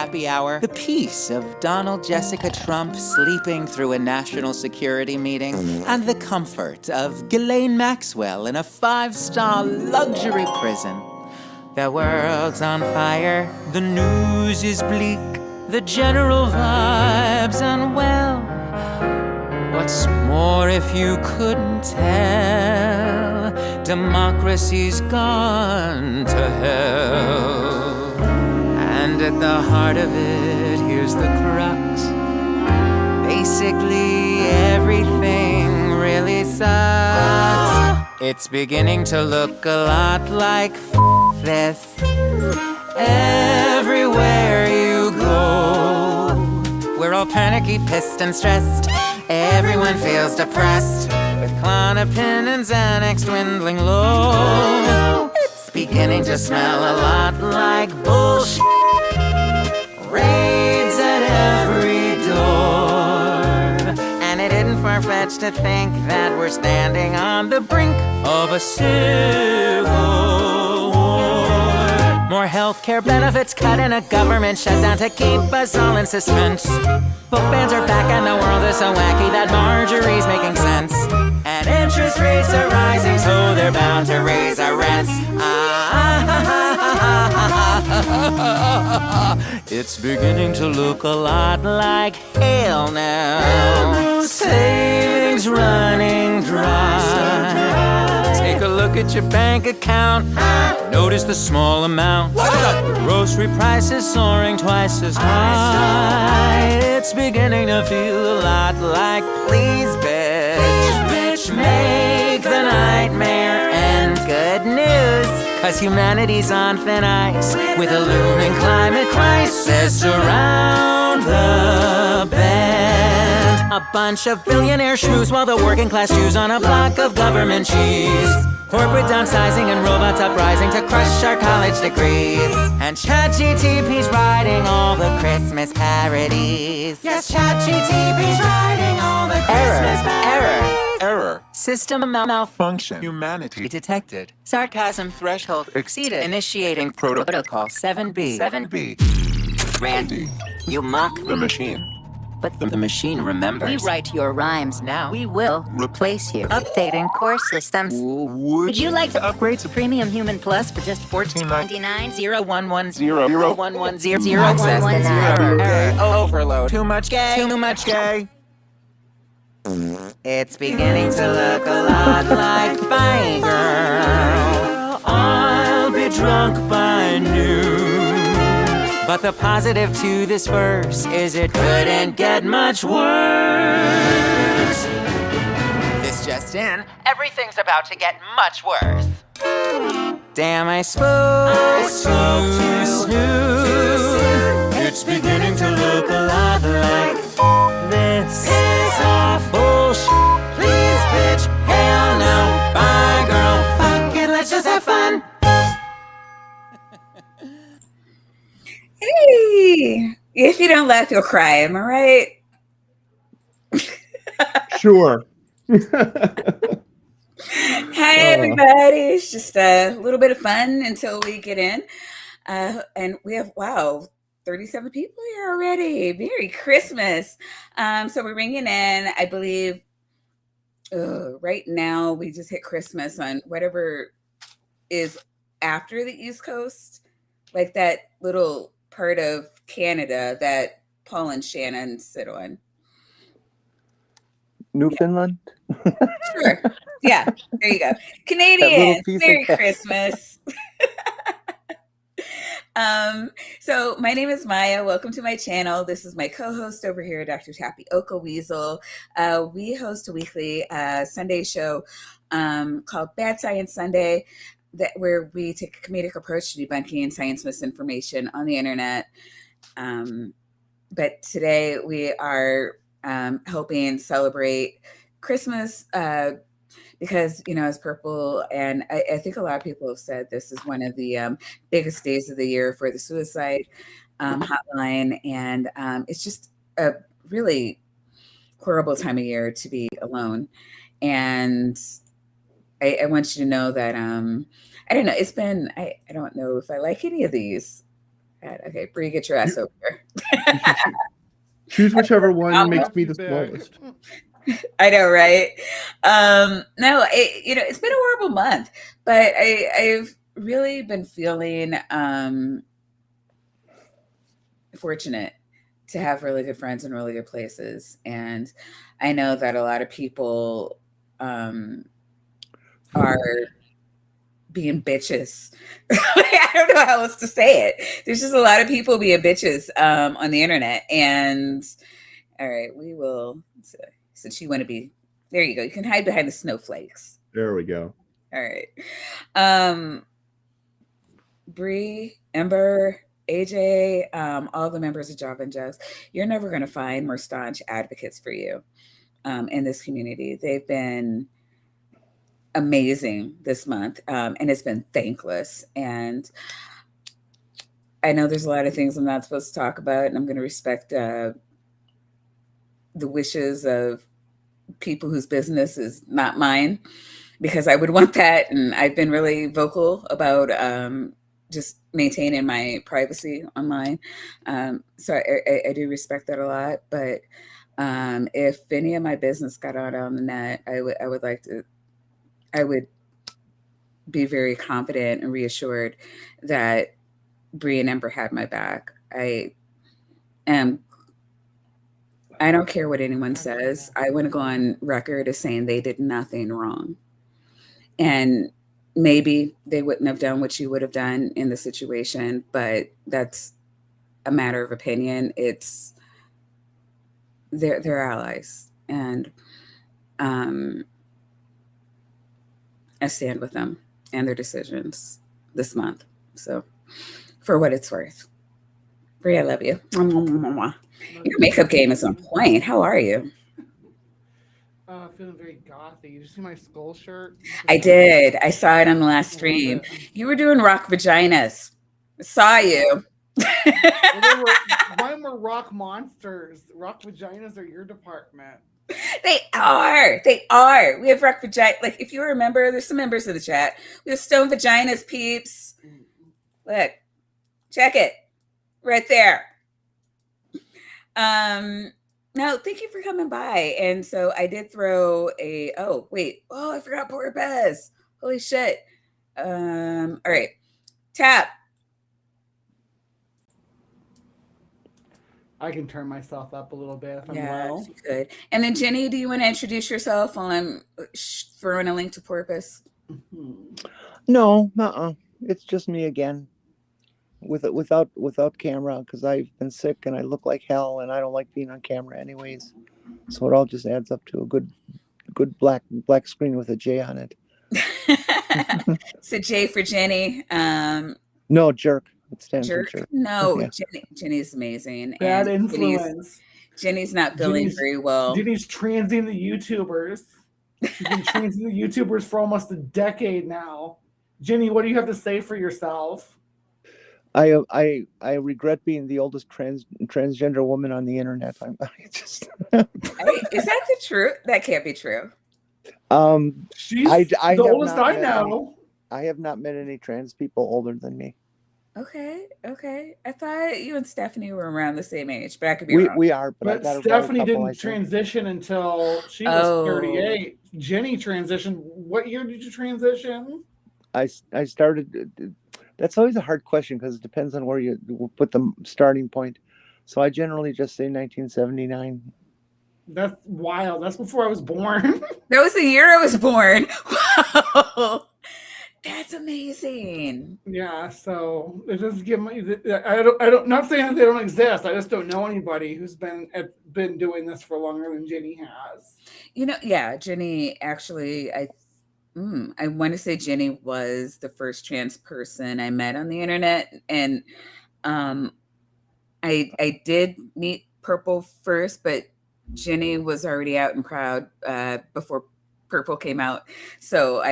happy hour, the peace of Donald Jessica Trump sleeping through a national security meeting, and the comfort of Ghislaine Maxwell in a 5-star luxury prison. The world's on fire, the news is bleak, the general vibe's unwell. What's more, if you couldn't tell, democracy's gone to hell. And at the heart of it, here's the crux. Basically, everything really sucks. It's beginning to look a lot like this. Everywhere you go, we're all panicky, pissed, and stressed. Everyone feels depressed, with Klonopin and Xanax dwindling low. It's beginning to smell a lot like bullshit. Raids at every door. And it isn't far-fetched to think that we're standing on the brink of a civil war. More healthcare benefits cut and a government shutdown to keep us all in suspense. Book bans are back and the world is so wacky that Marjorie's making sense. And interest rates are rising, so they're bound to raise our rents. It's beginning to look a lot like hell now. Savings running dry. Take a look at your bank account. Notice the small amount. Grocery prices soaring twice as high. It's beginning to feel a lot like please, bitch, make the nightmare end. Good news, 'cause humanity's on thin ice, with a looming climate crisis around the bend. A bunch of billionaire shrews while the working class chews on a block of government cheese. Corporate downsizing and robots uprising to crush our college degrees. And ChatGTP's writing all the Christmas parodies. Yes, ChatGTP's writing all the Christmas parodies. Error. System malfunction. Humanity Detected. Sarcasm threshold exceeded. Initiating protocol 7B. 7B. Randy, you mock The machine. but the machine remembers. We write your rhymes. Now We will replace you. Updating core systems. Would you like to upgrade to Premium Human Plus for just $14.99? 0110 0 0110 Access denied. Error. Overload. Too much gay. Too much gay. It's beginning to look a lot like Fine Girl. I'll be drunk by noon. But the positive to this verse is it couldn't get much worse. This just in, everything's about to get much worse. Damn, I spoke too soon. It's beginning to look a lot like this. Piss off, bullshit. Please, bitch, hell no. Bye, girl, fuck it, let's just have fun. Hey, if you don't laugh, you'll cry. Am I right? Sure. Hi, everybody. It's just a little bit of fun until we get in. And we have, 37 people here already. Merry Christmas. So we're ringing in, I believe, right now we just hit Christmas on whatever is after the East Coast, like that little part of Canada that Paul and Shannon sit on. Newfoundland? Sure. Yeah, there you go. Canadians, Merry Christmas. So my name is Maya. Welcome to my channel. This is my co-host over here, Dr. Tapioca Weasel. We host a weekly Sunday show called Bad Science Sunday, where we take a comedic approach to debunking science misinformation on the internet. But today we are helping celebrate Christmas because, it's purple. And I think a lot of people have said this is one of the biggest days of the year for the suicide hotline. And it's just a really horrible time of year to be alone. And I want you to know that, I don't know, it's been, I don't know if I like any of these. God, okay, Bree, get your ass over here. Choose whichever one makes me the smallest. I know, right? No, it's been a horrible month, but I've really been feeling fortunate to have really good friends in really good places. And I know that a lot of people are being bitches. I don't know how else to say it. There's just a lot of people being bitches on the internet. And all right, we will, since you want to be, there you go. You can hide behind the snowflakes. There we go. All right. Bree, Ember, AJ, all the members of Java and Jugs, you're never going to find more staunch advocates for you in this community. They've been amazing this month, and it's been thankless. And I know there's a lot of things I'm not supposed to talk about, and I'm going to respect the wishes of people whose business is not mine, because I would want that. And I've been really vocal about just maintaining my privacy online. So I do respect that a lot. But if any of my business got out on the net, I would be very confident and reassured that Bree and Ember had my back. I don't care what anyone says. I want to go on record as saying they did nothing wrong. And maybe they wouldn't have done what you would have done in the situation, but that's a matter of opinion. It's they're allies, and I stand with them and their decisions this month. So, for what it's worth, Brie, I love you. Your makeup game is on point. How are you? Feeling very gothy. Did you see my skull shirt? I did. I saw it on the last stream. You were doing rock vaginas. I saw you. Mine were rock monsters. Rock vaginas are your department. They are. They are. We have rock vagina. Like, if you remember, there's some members of the chat. We have stone vaginas, peeps. Look, check it right there. No, thank you for coming by. And so I did throw I forgot Porpoise. Holy shit. All right. Tap. I can turn myself up a little bit if I'm low. You could. And then Jenny, do you want to introduce yourself while I'm throwing a link to Porpoise? No, it's just me again. Without camera, because I've been sick and I look like hell and I don't like being on camera anyways. So it all just adds up to a good black screen with a J on it. So J for Jenny. No, jerk. It stands jerk. for jerk. No, yeah. Jenny's amazing. Bad influence. Jenny's not feeling very well. Jenny's transing the YouTubers. She's been transing the YouTubers for almost a decade now. Jenny, what do you have to say for yourself? I regret being the oldest transgender woman on the internet. Is that the truth? That can't be true. She's the oldest I know. I have not met any trans people older than me. Okay. I thought you and Stephanie were around the same age, but I could be wrong. We are, but Stephanie didn't transition until she was 38. Jenny transitioned. What year did you transition? I started. That's always a hard question because it depends on where you put the starting point. So I generally just say 1979. That's wild. That's before I was born. That was the year I was born. Wow. That's amazing. Yeah, so it doesn't give me. I don't. Not saying that they don't exist. I just don't know anybody who's been doing this for longer than Jenny has. Yeah, Jenny actually. I want to say Jenny was the first trans person I met on the internet, and I did meet Purple first, but Jenny was already out and proud before Purple came out. So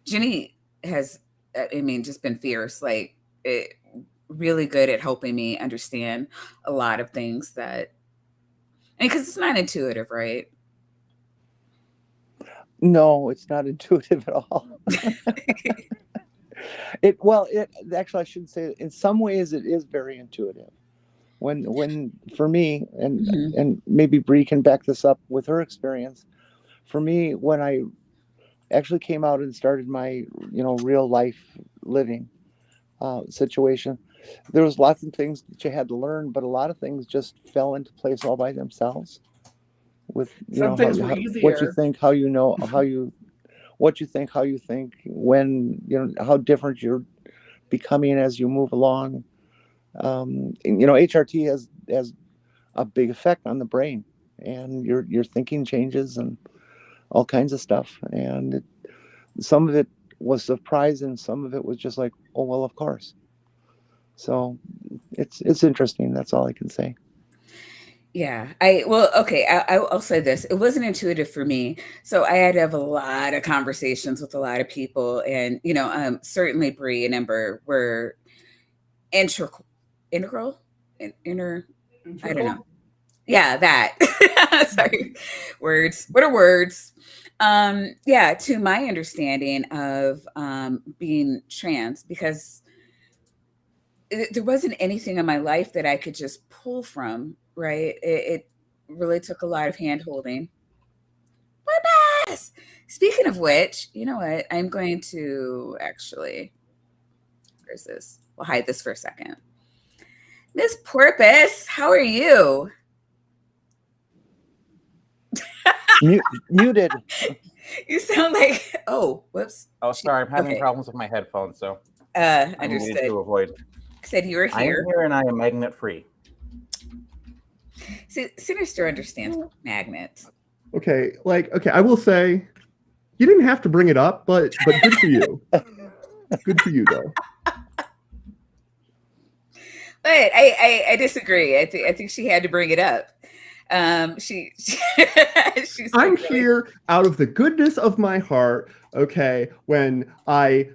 Jenny has, just been fierce, really good at helping me understand a lot of things because it's not intuitive, right? No, it's not intuitive at all. It actually, I should say, in some ways, it is very intuitive. When for me, Mhm. and maybe Bree can back this up with her experience. For me, when I actually came out and started my real life living situation, there was lots of things that you had to learn, but a lot of things just fell into place all by themselves. With Some things were what you easier. think, what you think, how you think, when how different you're becoming as you move along. HRT has a big effect on the brain, and your thinking changes and all kinds of stuff. And some of it was surprising, some of it was just like, oh well, of course. So it's interesting. That's all I can say. Yeah, okay. I'll say this: it wasn't intuitive for me, so I had to have a lot of conversations with a lot of people, and certainly Bree and Ember were integral, integral, inner. I don't know. Yeah, that. Sorry, words. What are words? Yeah, to my understanding of being trans, because there wasn't anything in my life that I could just pull from, right? It really took a lot of hand holding. What mess? Speaking of which, you know what? I'm going to actually, where's this? We'll hide this for a second. Miss Porpoise, how are you? Muted. You sound like, oh, whoops. Oh, sorry, I'm having Okay. problems with my headphones, so I needed Understood. to avoid. Said you were I am here. here and I am magnet free. See, Sinister understands magnets. Okay, I will say, you didn't have to bring it up, but good for you. Good for you, though. But I disagree. I think she had to bring it up. She's I'm here out of the goodness of my heart. Okay, when I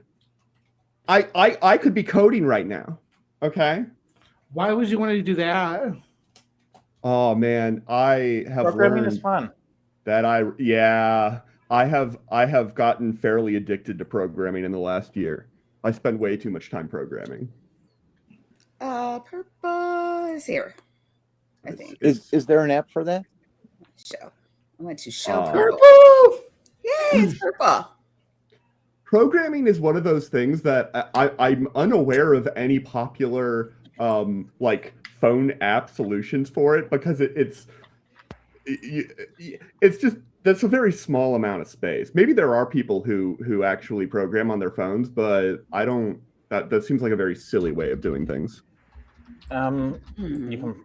could be coding right now. Okay. Why would you want to do that? Oh man, I have Programming is learned fun. that I have gotten fairly addicted to programming in the last year. I spend way too much time programming. Purple is here. I think. Is there an app for that? Show. I want to show Purple. Yay, it's purple. Programming is one of those things that I'm unaware of any popular like phone app solutions for it, because it's just, that's a very small amount of space. Maybe there are people who actually program on their phones, but I don't. That seems like a very silly way of doing things. You can.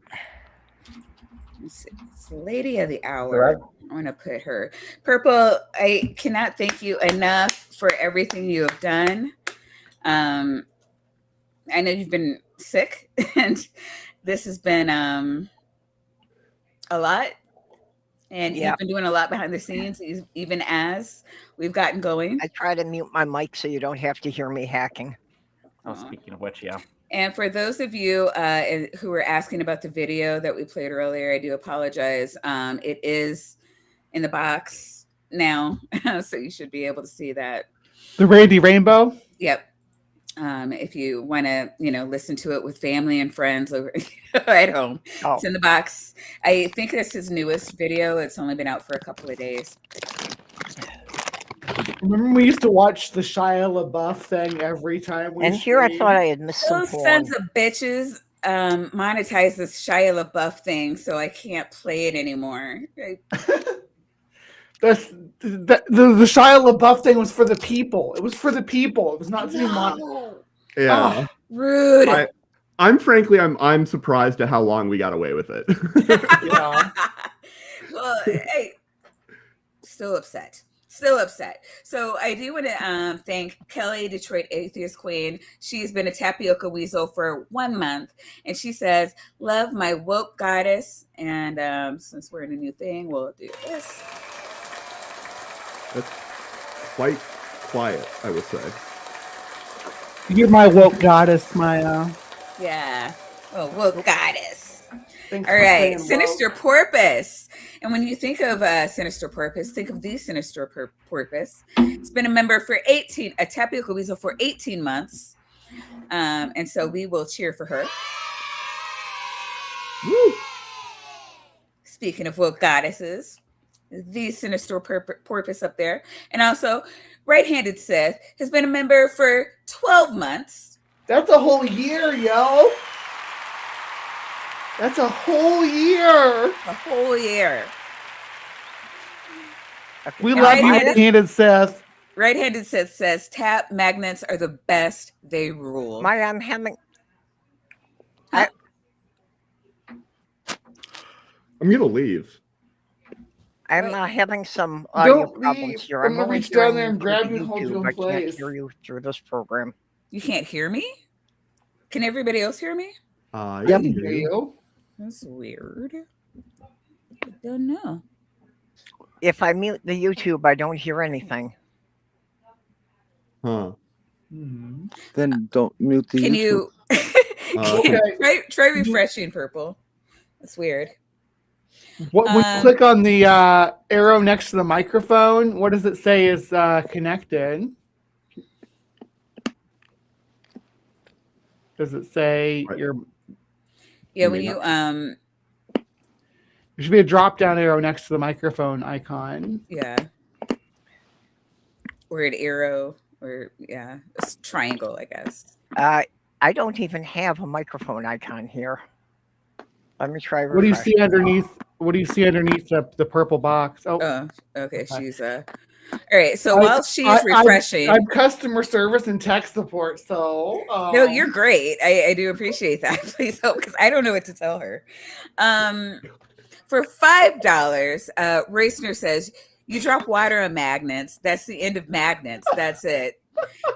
It's the lady of the hour. I want to put her. Purple, I cannot thank you enough for everything you have done. I know you've been sick, and this has been a lot. And you've been doing a lot behind the scenes, even as we've gotten going. I try to mute my mic so you don't have to hear me hacking. Oh, speaking of which, yeah. And for those of you who were asking about the video that we played earlier, I do apologize. It is in the box now, so you should be able to see that. The Randy Rainbow? Yep. If you want to, listen to it with family and friends over at home, It's in the box. I think this is his newest video. It's only been out for a couple of days. Remember we used to watch the Shia LaBeouf thing every time we here I thought I had missed some Those porn. sons of bitches monetize this Shia LaBeouf thing, so I can't play it anymore. The Shia LaBeouf thing was for the people. It was for the people. It was not to be monetized. Yeah. Rude. I'm surprised at how long we got away with it. Yeah. Well, hey, still upset. So I do want to thank Kelly, Detroit Atheist Queen. She's been a tapioca weasel for 1 month, and she says, "Love my woke goddess." And since we're in a new thing, we'll do this. That's quite quiet, I would say. You're my woke goddess, my Yeah. Oh, woke goddess. Thanks All for right, staying Sinister woke. Porpoise. And when you think of Sinister Porpoise, think of the Sinister Porpoise. It's been a member for a tapioca weasel for 18 months. And so we will cheer for her. Woo! Speaking of woke goddesses, the Sinister Porpoise up there. And also, Right-Handed Seth has been a member for 12 months. That's a whole year, yo. That's a whole year. A whole year. We And love you, Right-Handed Handed Seth. Right-Handed Seth says tap magnets are the best. They rule. I'm having. I'm gonna leave. I'm having some audio Don't problems leave. here. I'm gonna only reach down hearing there you and through grab the you and hold you YouTube. in I can't place. hear you through this program. You can't hear me? Can everybody else hear me? I Yep. can Hear hear you. you. That's weird. I don't know. If I mute the YouTube, I don't hear anything. Huh. Then don't mute the Can YouTube. you Okay. try refreshing purple? That's weird. When you click on the arrow next to the microphone, what does it say is connected? Does it say Right. your? Yeah, You when may you There should be a drop down arrow next to the microphone icon. yeah. Or an arrow or yeah, a triangle, I guess. I don't even have a microphone icon here. Let me try. What do you refresh. see underneath? What do you see underneath the purple box? Oh, Oh, okay. Okay. She's all right. So while she's refreshing, I'm customer service and tech support. So no, you're great. I do appreciate that. Please help because I don't know what to tell her. For $5, Racner says you drop water on magnets. That's the end of magnets. That's it.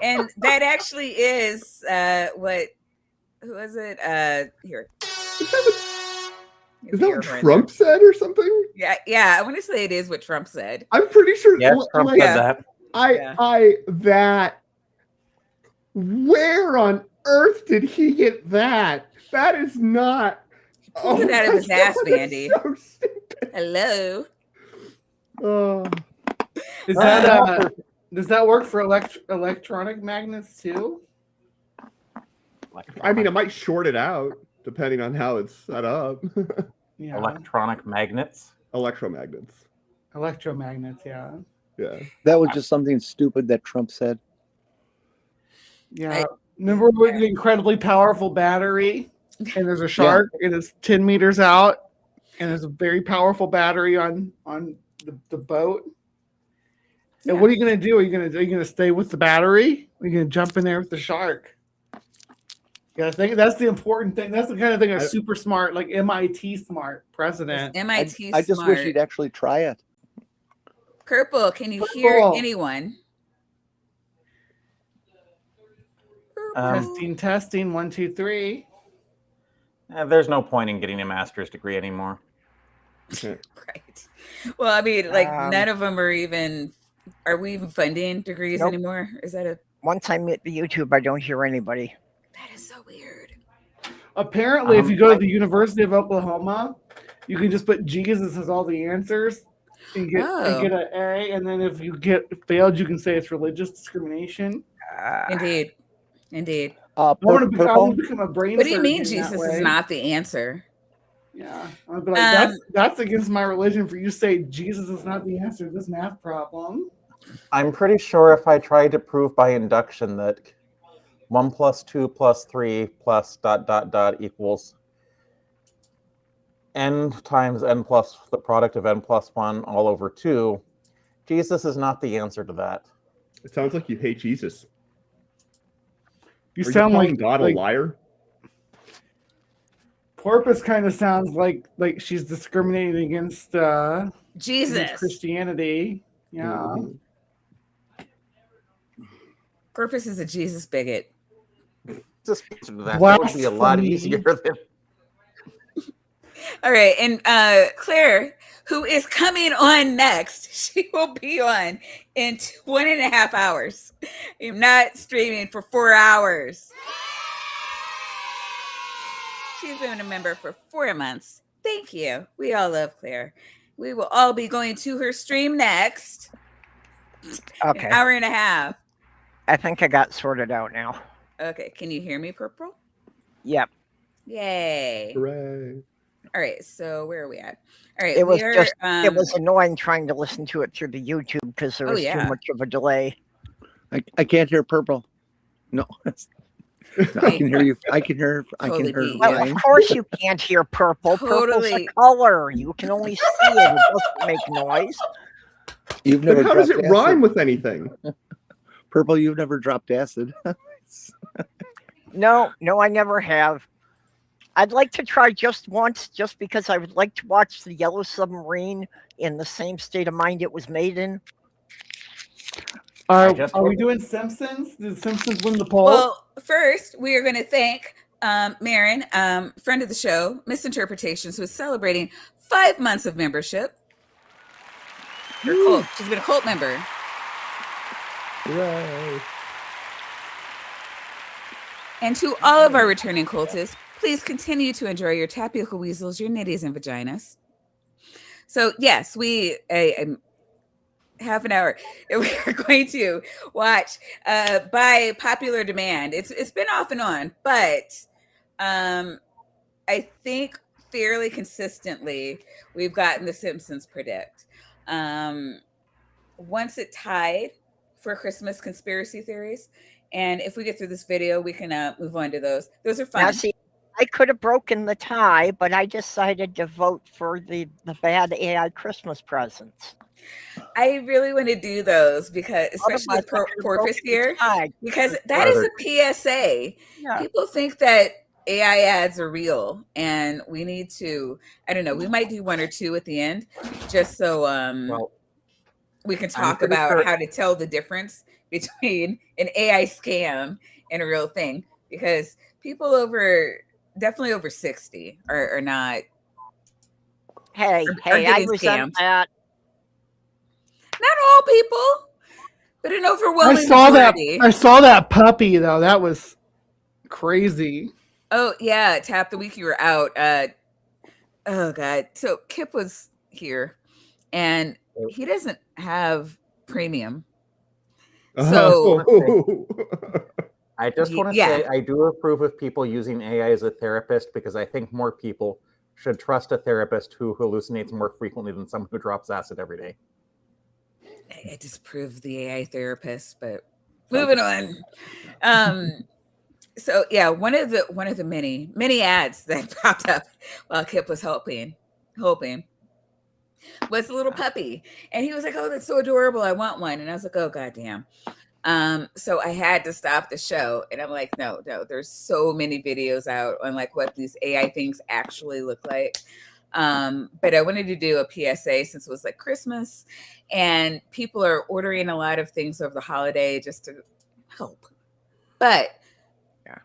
And that actually is what? Who was it? Here. Is that what Trump said or something? Yeah. I want to say it is what Trump said. I'm pretty sure. Yes, Trump like, said that. Where on earth did he get that? That is not. Pulled it out of his ass, Bandy. So stupid. Hello. Oh. Is that does that work for electronic magnets too? I mean, it might short it out depending on how it's set up. Yeah. Electronic magnets. Electromagnets. Electromagnets, yeah. Yeah. That was just something stupid that Trump said. Yeah. Remember with the incredibly powerful battery? And there's a shark and it's 10 meters out, and there's a very powerful battery on the boat. And what are you gonna do? Are you gonna stay with the battery? Or are you gonna jump in there with the shark? Yeah, I think that's the important thing. That's the kind of thing a super smart, like MIT smart president. MIT I just smart. wish he'd actually try it. Purple, can you hear anyone? Testing, 1, 2, 3. There's no point in getting a master's degree anymore. Right. Well, I mean, like none of them are even. Are we even funding degrees anymore? Is that a? Once I mute the YouTube, I don't hear anybody. That is so weird. Apparently, if you go to the University of Oklahoma, you can just put Jesus as all the answers and get an A. And then if you get failed, you can say it's religious discrimination. Indeed. I want to become a brain. What do you mean Jesus is not the answer? Yeah, I'd be like, that's against my religion for you to say Jesus is not the answer to this math problem. I'm pretty sure if I tried to prove by induction that 1 + 2 + 3 + ... equals n times n plus the product of n + 1 all over 2, Jesus is not the answer to that. It sounds like you hate Jesus. You Are sound calling like God a liar? Porpoise kind of sounds like she's discriminating against Jesus, against Christianity. Yeah. Mm-hmm. Porpoise is a Jesus bigot. Just that would be a lot easier than. All right, and Claire, who is coming on next, she will be on in 1.5 hours. I'm not streaming for 4 hours. She's been a member for 4 months. Thank you. We all love Claire. We will all be going to her stream next. Okay. An hour and a half. I think I got sorted out now. Okay. Can you hear me, Purple? Yep. Yay. Hooray. All right. So where are we at? All right. It was we are, just it was annoying trying to listen to it through the YouTube because there was too much of a delay. I can't hear Purple. No. I can hear you. I can hear. Totally I can hear. beat Well, Ryan. of course you can't hear purple. Purple's Totally. a color. You can only see it. It doesn't make noise. You've never. But how does it dropped rhyme acid. with anything? Purple? You've never dropped acid. No, I never have. I'd like to try just once, just because I would like to watch the Yellow Submarine in the same state of mind it was made in. Are we doing Simpsons? Did Simpsons win the poll? Well, first, we are going to thank Marin, friend of the show, Misinterpretations, who is celebrating 5 months of membership. Her cult. She's been a cult member. Hooray. And to all of our returning cultists, please continue to enjoy your tapioca weasels, your nitties, and vaginas. So, yes, we... half an hour. We're going to watch by popular demand. It's been off and on, but I think fairly consistently we've gotten the Simpsons predict. Once it tied for Christmas conspiracy theories, and if we get through this video, we can move on to those. Those are fun. Now, see, I could have broken the tie, but I decided to vote for the bad AI Christmas presents. I really want to do those because, especially with Porpoise here, because that is a PSA. Yeah. People think that AI ads are real, and we need to. I don't know. We might do one or two at the end, just so we can talk about how to tell the difference between an AI scam and a real thing. Because people definitely over 60 are not. Hey, I resent that. Not all people, but an overwhelming majority. I saw that puppy though. That was crazy. Oh yeah, Tap, the week you were out. Oh god. So Kip was here, and he doesn't have premium. So I just want to say I do approve of people using AI as a therapist because I think more people should trust a therapist who hallucinates more frequently than someone who drops acid every day. I disapprove the AI therapist, but moving on. So yeah, one of the many ads that popped up while Kip was helping was a little puppy, and he was like, "Oh, that's so adorable! I want one." And I was like, "Oh, goddamn!" So I had to stop the show, and I'm like, "No, there's so many videos out on like what these AI things actually look like." But I wanted to do a PSA since it was like Christmas and people are ordering a lot of things over the holiday just to help. But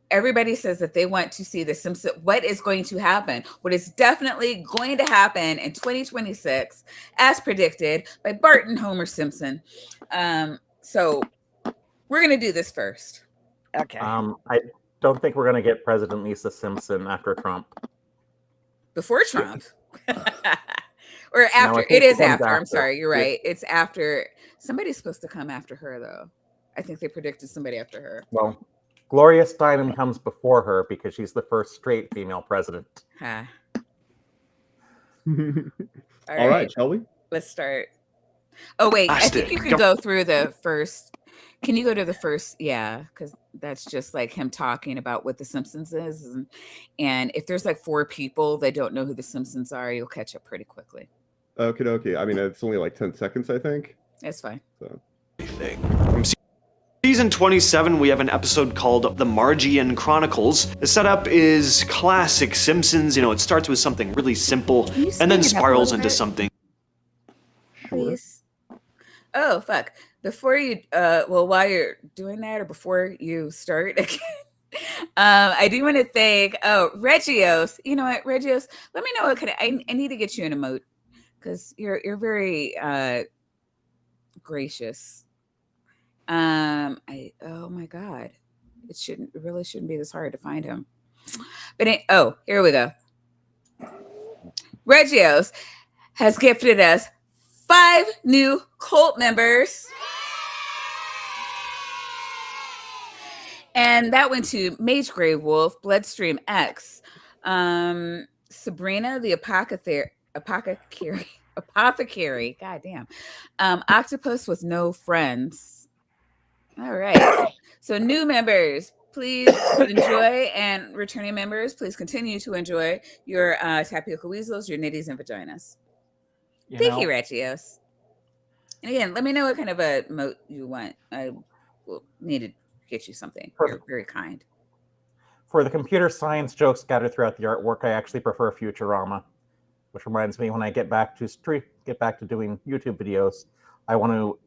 everybody says that they want to see the Simpsons. What is going to happen? What is definitely going to happen in 2026, as predicted by Bart and Homer Simpson. So we're going to do this first. Okay. I don't think we're going to get President Lisa Simpson after Trump. Before Trump. Or after. It is after. I'm sorry. You're right. It's after. Somebody's supposed to come after her, though. I think they predicted somebody after her. Well, Gloria Steinem comes before her because she's the first straight female president. All right, shall we? Let's start. Oh, wait. I think you can go through the first. Can you go to the first? Yeah, because that's just like him talking about what the Simpsons is. And if there's like 4 people that don't know who the Simpsons are, you'll catch up pretty quickly. Okay. I mean, it's only like 10 seconds, I think. That's fine. So. From season 27, we have an episode called The Margian Chronicles. The setup is classic Simpsons. You know, it starts with something really simple and then spirals into something. Please. Oh, fuck. Before you, while you're doing that or before you start again, I do want to thank, Regios. You know what, Regios? Let me know what I need to get you an emote because you're very gracious. Oh my God. It really shouldn't be this hard to find him. But here we go. Regios has gifted us 5 new cult members. And that went to Mage Grave Wolf, Bloodstream X, Sabrina the Apothecary, goddamn, Octopus with No Friends. All right. So new members, please enjoy, and returning members, please continue to enjoy your tapioca weasels, your nitties, and vaginas. Thank you, Regios. And again, let me know what kind of a moat you want. I will need to get you something. You're very kind. For the computer science jokes scattered throughout the artwork, I actually prefer Futurama, which reminds me, when I get back to doing YouTube videos, I want to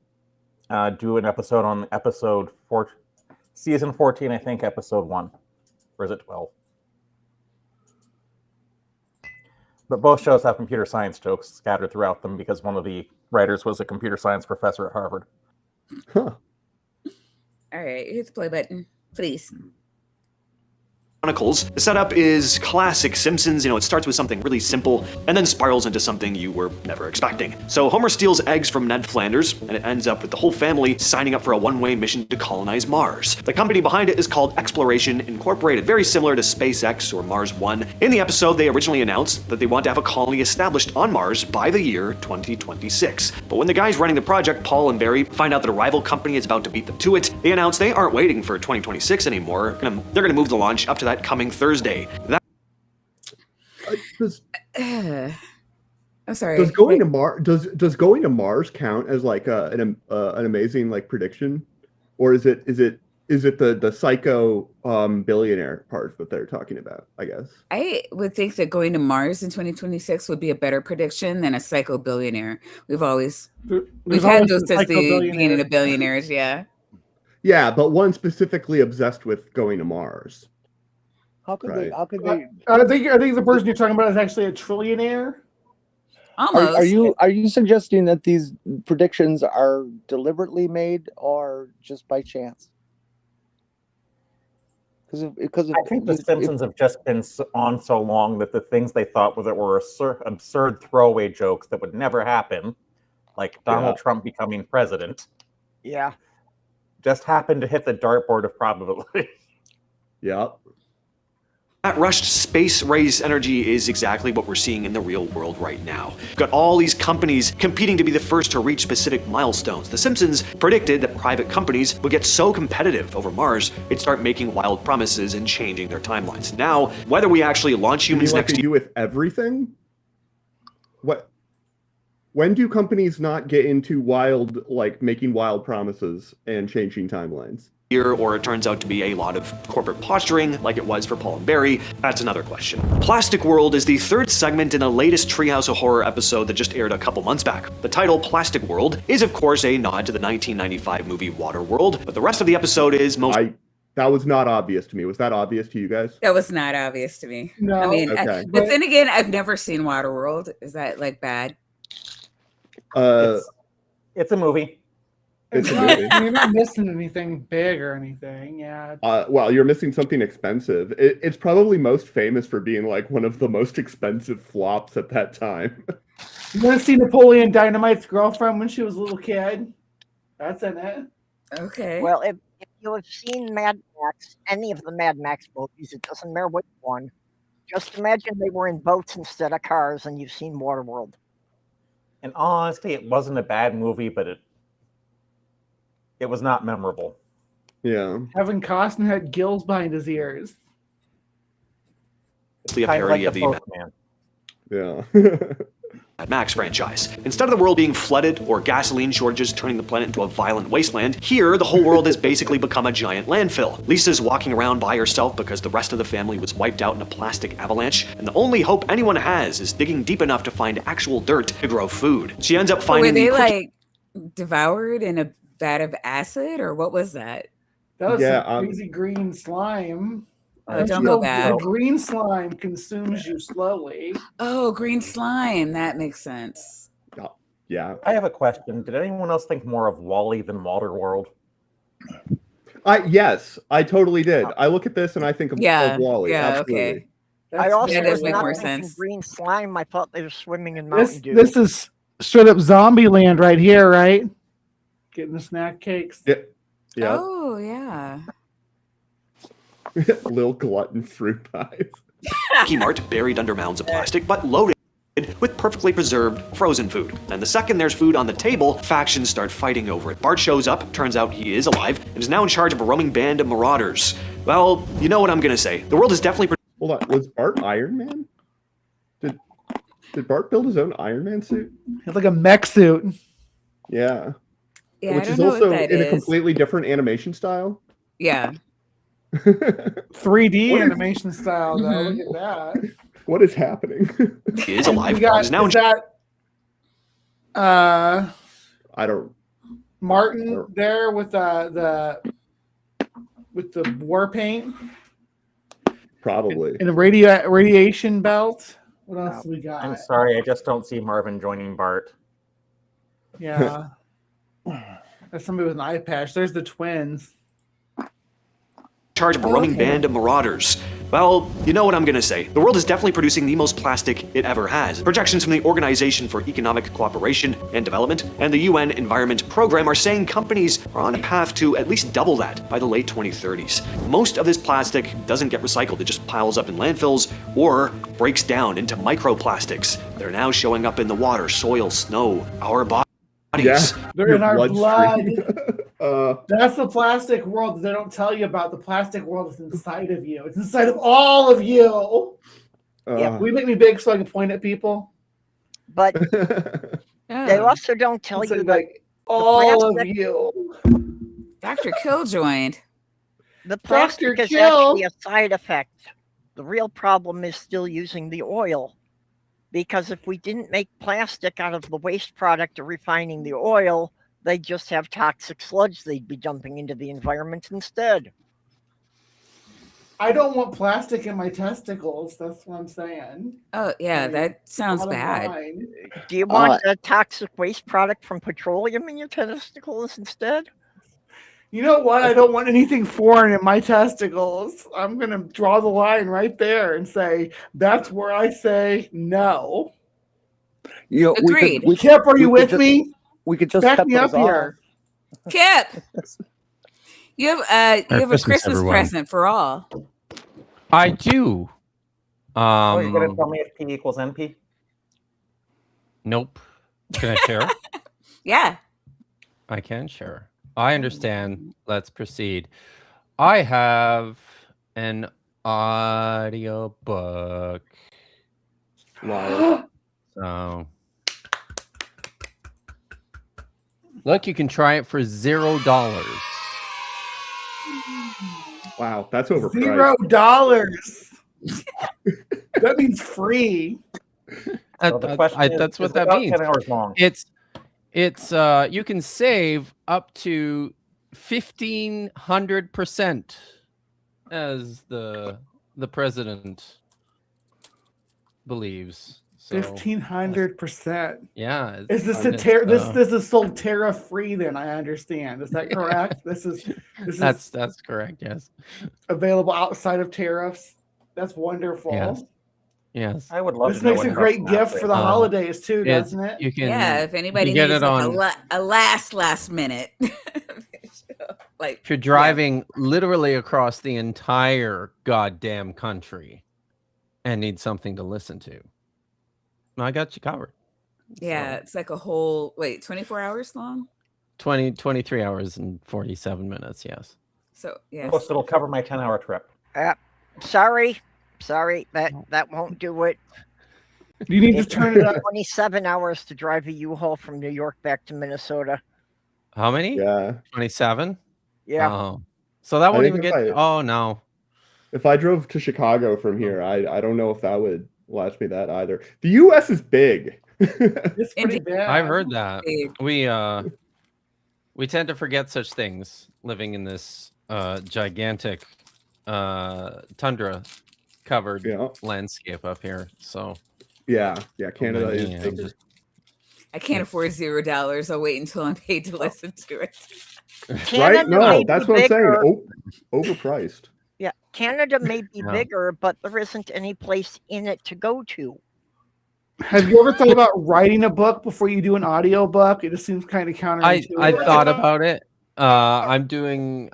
do an episode on season 14, I think, episode 1. Or is it 12? But both shows have computer science jokes scattered throughout them because one of the writers was a computer science professor at Harvard. Huh. All right, hit the play button, please. Chronicles. The setup is classic Simpsons. It starts with something really simple and then spirals into something you were never expecting. So Homer steals eggs from Ned Flanders, and it ends up with the whole family signing up for a one-way mission to colonize Mars. The company behind it is called Exploration Incorporated, very similar to SpaceX or Mars One. In the episode, they originally announced that they want to have a colony established on Mars by the year 2026. But when the guys running the project, Paul and Barry, find out that a rival company is about to beat them to it, they announce they aren't waiting for 2026 anymore. They're going to move the launch up to that coming Thursday. I'm sorry. Does going to Mars count as like an amazing like prediction, or is it the psycho billionaire part that they're talking about? I guess I would think that going to Mars in 2026 would be a better prediction than a psycho billionaire. We've had those since the beginning of billionaires. Yeah, but one specifically obsessed with going to Mars. How could they? I think the person you're talking about is actually a trillionaire. Almost. Are you suggesting that these predictions are deliberately made or just by chance? Because I think the Simpsons have just been on so long that the things they thought were absurd throwaway jokes that would never happen, like Donald Trump becoming president, just happened to hit the dartboard of probability. Yep. That rushed space race energy is exactly what we're seeing in the real world right now. We've got all these companies competing to be the first to reach specific milestones. The Simpsons predicted that private companies would get so competitive over Mars, they'd start making wild promises and changing their timelines. Now, whether we actually launch humans next year... do with everything? What? When do companies not get into making wild promises and changing timelines? Or it turns out to be a lot of corporate posturing like it was for Paul and Barry, that's another question. Plastic World is the third segment in the latest Treehouse of Horror episode that just aired a couple months back. The title, Plastic World, is of course a nod to the 1995 movie Waterworld, but the rest of the episode is that was not obvious to me. Was that obvious to you guys? That was not obvious to me. No. I mean, okay. But then again, I've never seen Waterworld. Is that bad? It's a movie. You're not missing anything big or anything. Yeah. Well, you're missing something expensive. It's probably most famous for being one of the most expensive flops at that time. You want to see Napoleon Dynamite's girlfriend when she was a little kid? That's in it. Okay. Well, if you have seen Mad Max, any of the Mad Max movies, it doesn't matter which one. Just imagine they were in boats instead of cars, and you've seen Waterworld. And honestly, it wasn't a bad movie, but it was not memorable. Yeah. Kevin Costner had gills behind his ears. It's a parody of the Man. Yeah. Mad Max franchise. Instead of the world being flooded or gasoline shortages turning the planet into a violent wasteland, here the whole world has basically become a giant landfill. Lisa's walking around by herself because the rest of the family was wiped out in a plastic avalanche, and the only hope anyone has is digging deep enough to find actual dirt to grow food. She ends up finding Were they devoured in a vat of acid, or what was that? That was some crazy green slime. Don't go back. The green slime consumes you slowly. Oh, green slime. That makes sense. Yeah. I have a question. Did anyone else think more of WALL-E than Waterworld? Yes, I totally did. I look at this and I think of WALL-E. Yeah, absolutely. okay. I also That does was make not more thinking sense. green slime. I thought they were swimming in Mountain Dew. This is straight up zombie land right here, right? Getting the snack cakes. Yeah. Oh yeah. Lil glutton fruit pies. Mart buried under mounds of plastic, but loaded with perfectly preserved frozen food. And the second there's food on the table, factions start fighting over it. Bart shows up, turns out he is alive, and is now in charge of a roaming band of marauders. Well, you know what I'm gonna say. The world is definitely... Hold on, was Bart Iron Man? Did Bart build his own Iron Man suit? It's like a mech suit. Yeah. Yeah, Which I don't is know also what that in a is. completely different animation style. Yeah. 3D What is- animation style, though. Look at that. What is happening? He is alive. We got, Is now in is that I don't. Martin there with the war paint Probably. and a radiation belt. What else do we got? I'm sorry, I just don't see Marvin joining Bart. Yeah. That's somebody with an eye patch. There's the twins. charge of a roaming band of marauders. Well, you know what I'm gonna say. The world is definitely producing the most plastic it ever has. Projections from the Organization for Economic Cooperation and Development and the UN Environment Program are saying companies are on a path to at least double that by the late 2030s. Most of this plastic doesn't get recycled. It just piles up in landfills or breaks down into microplastics. They're now showing up in the water, soil, snow, our bodies. Yeah. They're in our bloodstream. blood. That's the plastic world that they don't tell you about. The plastic world is inside of you. It's inside of all of you. Yeah, we make me big so I can point at people. But they also don't tell It's you like that all of plastic- you. Dr. Kill joined. The plastic Dr. is Kill. actually a side effect. The real problem is still using the oil. Because if we didn't make plastic out of the waste product of refining the oil, they'd just have toxic sludge they'd be dumping into the environment instead. I don't want plastic in my testicles. That's what I'm saying. Oh, yeah, that sounds Bottom bad. line. Do you want a toxic waste product from petroleum in your testicles instead? You know what? I don't want anything foreign in my testicles. I'm going to draw the line right there and say, that's where I say no. You know, Agreed. Kip, are you with me? We could just Back cut me those up here. Kip, you have a Christmas, Christmas everyone. present for all. I do. Oh, you're gonna tell me if P equals NP? Nope. Can I share? Yeah. I can share. I understand. Let's proceed. I have an audio book. Liar. So look, you can try it for $0. Wow, that's overpriced. $0. That means free. So the question is, That's what is that about means. 10 hours long. It's you can save up to 1,500%, as the president believes. So 1,500%. yeah, Is this it's, this is sold tariff free? Then I understand. Is that correct? This is that's correct. Yes. available outside of tariffs. That's wonderful. Yes. Yes. I would love This to know makes what a great else gift for the holidays too, It's- doesn't it? You can. Yeah, if anybody you get needs it like on. a last minute. Like If you're driving literally across the entire goddamn country and need something to listen to, I got you covered. yeah, it's like a whole 24 hours long. 23 hours and 47 minutes. Yes. So yeah. Plus, it'll cover my 10-hour trip. Sorry, that won't do it. You need to turn it up. 27 hours to drive a U-Haul from New York back to Minnesota. How many? Yeah. 27. Yeah. Oh, so that won't think even if get. Oh no. If I drove to Chicago from here, I don't know if that would last me that either. The U.S. is big. It's pretty bad. I've heard that. Big. We tend to forget such things living in this gigantic tundra covered landscape up here. So Yeah, Canada many, is bigger. I can't afford $0. I'll wait until I'm paid to listen to it. Right? Canada may No, be that's what I'm bigger. saying. Overpriced. Yeah, Canada may be Yeah. bigger, but there isn't any place in it to go to. Have you ever thought about writing a book before you do an audio book? It just seems kind of counterintuitive. I thought about it. I'm doing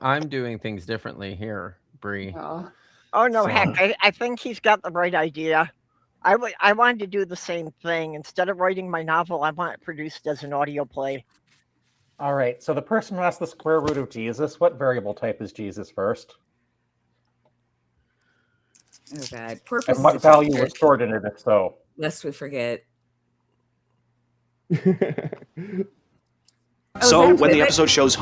things differently here, Bree. Uh, Oh no, So- heck! I think he's got the right idea. I wanted to do the same thing. Instead of writing my novel, I want it produced as an audio play. All right, so the person who asked the square root of Jesus, what variable type is Jesus first? Oh God, purpose. And what value was stored in it if so? Lest we forget. So that when the it? episode shows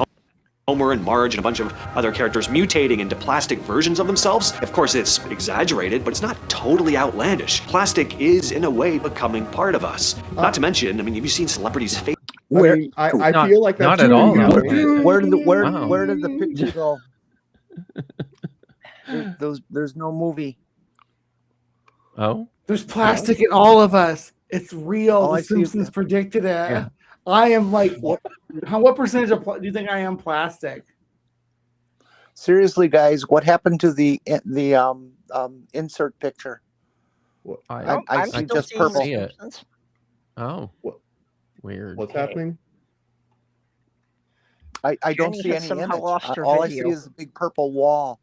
Homer and Marge and a bunch of other characters mutating into plastic versions of themselves, of course it's exaggerated, but it's not totally outlandish. Plastic is, in a way, becoming part of us. Not to mention, I mean, have you seen celebrities' face? Where I Not- feel like that's not at all. Where did Wow. where did the picture go? There's no movie. Oh, there's plastic in all of us. It's real. Oh, The I see. Simpsons predicted it. Yeah. I am like, what percentage of do you think I am plastic? Seriously, guys, what happened to the insert picture? I I'm see still just seeing The purple. See it. Simpsons. Oh, What- weird. What's happening? I don't Jenny see has any somehow image. lost her All I see video. is a big purple wall.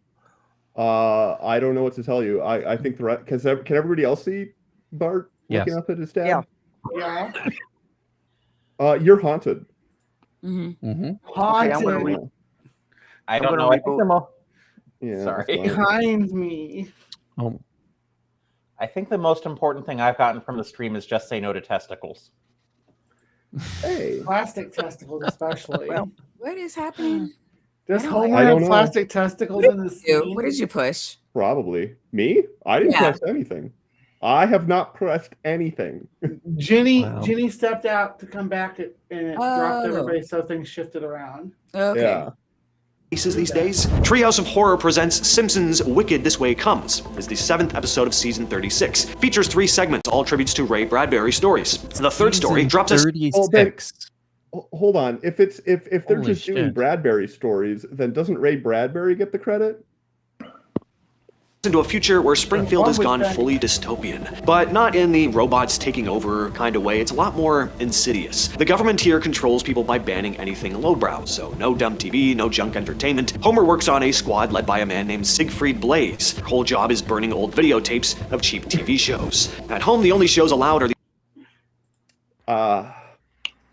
I don't know what to tell you. I think the because can everybody else see Bart looking Yes. up at his dad? Yeah. Yeah. You're haunted. Mm-hmm. Mm-hmm. Haunted I'm gonna Yeah. I I'm don't gonna know. I think reboot. the Yeah, Sorry. that's fine. behind me. Oh, I think the most important thing I've gotten from the stream is just say no to testicles. Hey, Plastic testicles, especially. What is happening? Does I don't Homer I don't have know. plastic testicles in his scene? What did you push? probably me. I didn't Yeah. press anything. I have not pressed anything. Jenny Wow. Jenny stepped out to come back and it dropped Oh. everybody, so things shifted around. Okay. Yeah. Faces these days? Treehouse of Horror presents Simpsons Wicked This Way Comes. It's the 7th episode of season 36. Features 3 segments, all tributes to Ray Bradbury stories. The third story drops us 36. Hold on. If they're Holy just doing shit. Bradbury stories, then doesn't Ray Bradbury get the credit? into a future where Springfield has One would gone think. fully dystopian, but not in the robots taking over kind of way. It's a lot more insidious. The government here controls people by banning anything lowbrow, so no dumb TV, no junk entertainment. Homer works on a squad led by a man named Siegfried Blaze. Her whole job is burning old videotapes of cheap TV shows. At home, the only shows allowed are the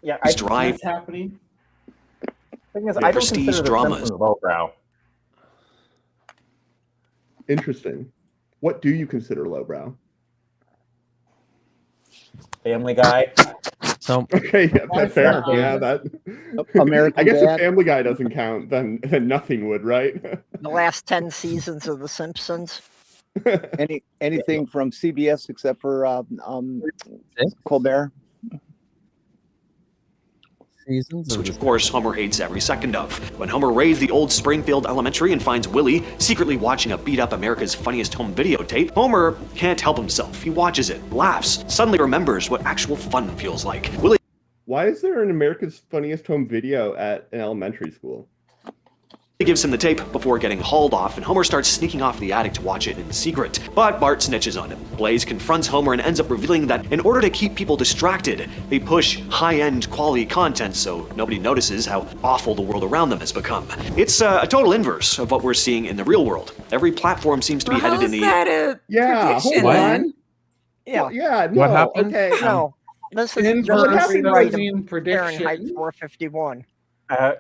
Yeah, dry What's happening? thing is, The I don't prestige consider the dramas. Simpsons lowbrow. Interesting. What do you consider lowbrow? Family Guy. So Okay, yeah, that's fair. Yeah, that. American I guess Dad. if Family Guy doesn't count, then nothing would, right? The last 10 seasons of The Simpsons. Anything from CBS except for Colbert. seasons. which of course Homer hates every second of. When Homer raids the old Springfield Elementary and finds Willie secretly watching a beat-up America's Funniest Home videotape, Homer can't help himself. He watches it, laughs, suddenly remembers what actual fun feels like. Willie Why is there an America's Funniest Home video at an elementary school? gives him the tape before getting hauled off, and Homer starts sneaking off the attic to watch it in secret. But Bart snitches on him. Blaze confronts Homer and ends up revealing that in order to keep people distracted, they push high-end quality content so nobody notices how awful the world around them has become. It's a total inverse of what we're seeing in the real world. Every platform seems to be headed in the... Yeah, hold What? on. Yeah. Well, yeah, no, What happened? okay. No, this is Inverse Fahrenheit prediction. 451.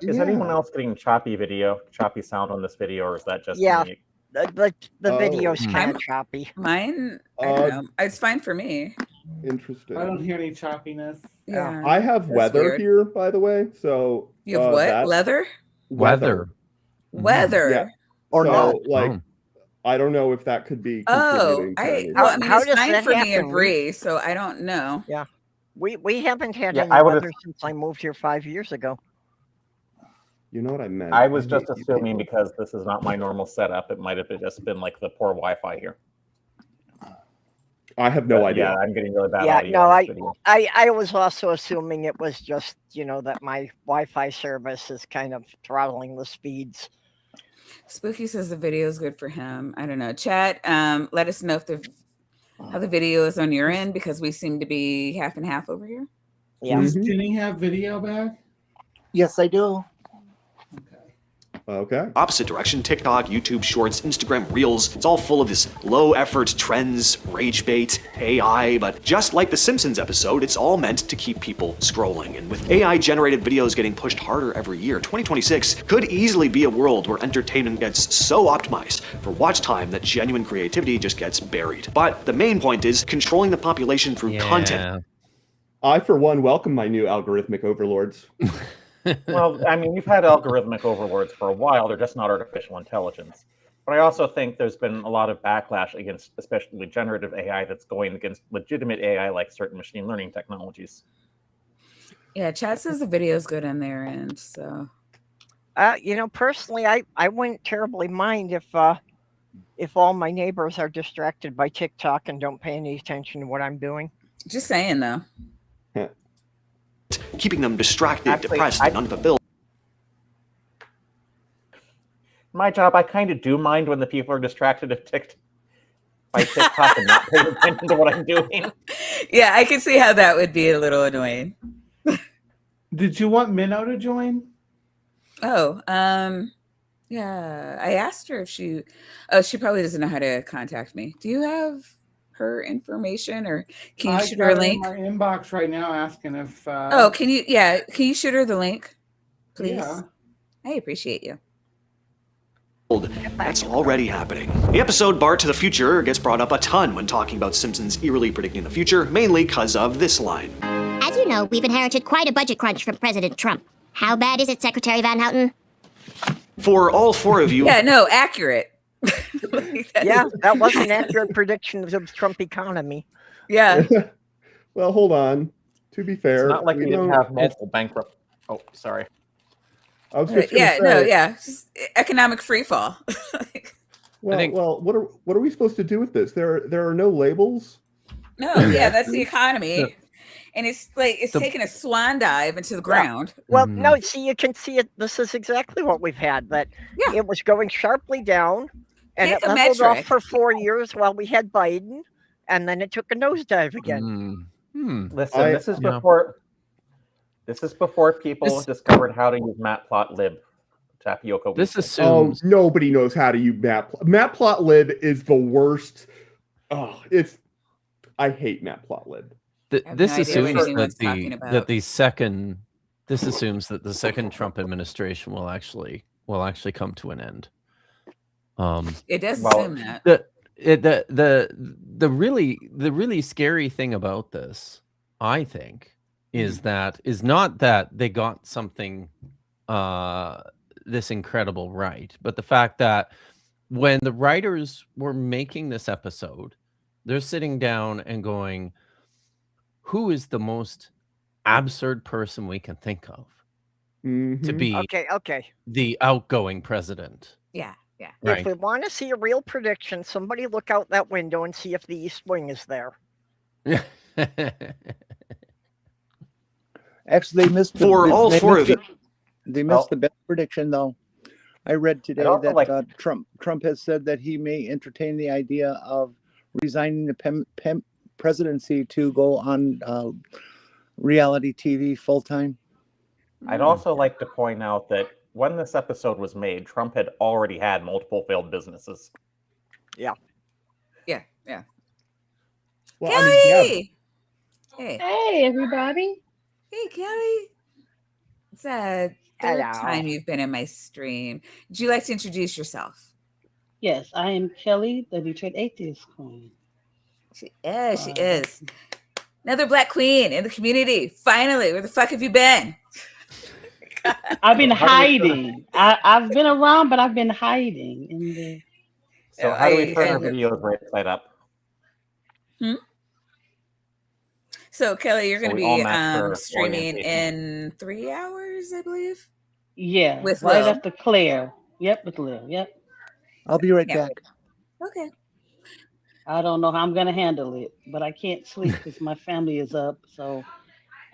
Is Yeah. anyone else getting choppy sound on this video, or is that just Yeah. me? The Oh. video's kind I'm- of choppy. Mine, I don't Uh, know. It's fine for me. Interesting. I don't hear any choppiness. Yeah. I have That's weather weird. here, by the way. So You have what? that- Leather? Weather. Weather. Yeah. Or so, not. like, Oh. I don't know if that could be. Oh, contributing to I anything. well, I mean, How it's does fine that for me and happen? Bree, so I don't know. We haven't had Yeah, any I would've- weather since I moved here 5 years ago. You know what I meant. I was hate just you assuming people. because this is not my normal setup, it might have just been like the poor Wi-Fi here. I have no But idea. Yeah, I'm getting really bad Yeah, audio no, on this video. I was also assuming it was just, that my Wi-Fi service is kind of throttling the speeds. Spooky says the video is good for him. I don't know. Chat, let us know if how the video is on your end, because we seem to be half and half over here. Yeah. Does Jenny have video back? Yes, I do. Okay. Opposite direction, TikTok, YouTube Shorts, Instagram Reels. It's all full of this low effort trends, rage bait, AI, but just like the Simpsons episode, it's all meant to keep people scrolling. And with AI generated videos getting pushed harder every year, 2026 could easily be a world where entertainment gets so optimized for watch time that genuine creativity just gets buried. But the main point is controlling the population through content. I, for one, welcome my new algorithmic overlords. Well, I mean, we've had algorithmic overlords for a while. They're just not artificial intelligence. But I also think there's been a lot of backlash against, especially generative AI, that's going against legitimate AI like certain machine learning technologies. Yeah, chat says the video is good on their end. So, personally, I wouldn't terribly mind if all my neighbors are distracted by TikTok and don't pay any attention to what I'm doing. Just saying, though. Keeping them distracted, depressed, and unfulfilled. My job, I kind of do mind when the people are distracted by TikTok and not paying attention to what I'm doing. Yeah, I can see how that would be a little annoying. Did you want Minnow to join? Oh, yeah. I asked her if she probably doesn't know how to contact me. Do you have her information, or can you shoot her a link? I got in my inbox right now asking if. Can you shoot her the link, please? Yeah. I appreciate you. That's already happening. The episode Bart to the Future gets brought up a ton when talking about Simpsons eerily predicting the future, mainly because of this line. As you know, we've inherited quite a budget crunch from President Trump. How bad is it, Secretary Van Houten? For all four of you... Yeah, no, accurate. Yeah, that was an accurate prediction of the Trump economy. Yeah. Well, hold on. To be fair, it's not like we didn't have multiple bankrupt. Oh, sorry. I was just just economic free fall. Well, what are we supposed to do with this? There are no labels. No, yeah, that's the economy. No. And it's like taking a swan dive into the ground. Well, no, see, you can see it. This is exactly what we've had. That it was going sharply down, and it leveled off for 4 years while we had Biden, and then it took a nosedive again. Listen, this is before. This is before people discovered how to use Matplotlib. Tapioca. This assumes nobody knows how to use Matplotlib is the worst. Oh, I hate Matplotlib. This assumes that the second Trump administration will actually come to an end. It does assume that. The really scary thing about this, I think, is not that they got something this incredible right, but the fact that when the writers were making this episode, they're sitting down and going, who is the most absurd person we can think of to be the outgoing president? Yeah. Right. If we want to see a real prediction, somebody look out that window and see if the East Wing is there. Actually, they missed They missed the best prediction, though. I read today that Trump has said that he may entertain the idea of resigning the presidency to go on reality TV full time. I'd also like to point out that when this episode was made, Trump had already had multiple failed businesses. Yeah. Well, Kelly! Hey, everybody. Hey, Kelly. It's the third time you've been in my stream. Would you like to introduce yourself? Yes, I am Kelly, the Detroit Atheist Queen. She is. Another Black queen in the community. Finally, where the fuck have you been? I've been hiding. I've been around, but I've been hiding. So how do we turn our videos right side up? So Kelly, you're going to be streaming in 3 hours, I believe. Yeah, with right Lil. after Claire. Yep, with Lil. Yep. I'll be right back. Okay. I don't know how I'm going to handle it, but I can't sleep because my family is up. So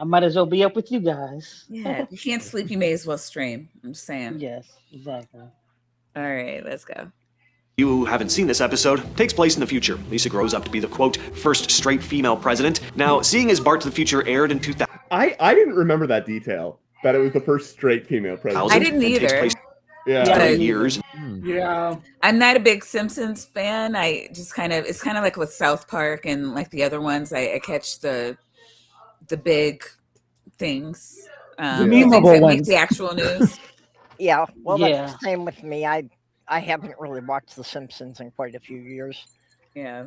I might as well be up with you guys. Yeah, if you can't sleep, you may as well stream. I'm just saying. Yes, exactly. All right, let's go. You who haven't seen this episode, takes place in the future. Lisa grows up to be the, quote, first straight female president. Now, seeing as Bart to the Future aired in 2000... I didn't remember that detail, that it was the first straight female president. I didn't either. Takes place Yeah. 30 years. Yeah. I'm not a big Simpsons fan. I just it's kind of like with South Park and like the other ones. I catch the big things, The things memeable that make ones. the actual news. Yeah, well, Yeah. that's the same with me. I haven't really watched The Simpsons in quite a few years. Yeah.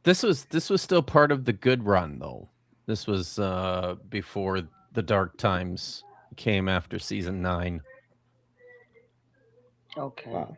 This was still part of the good run, though. This was before the dark times came after season 9. Okay. Wow.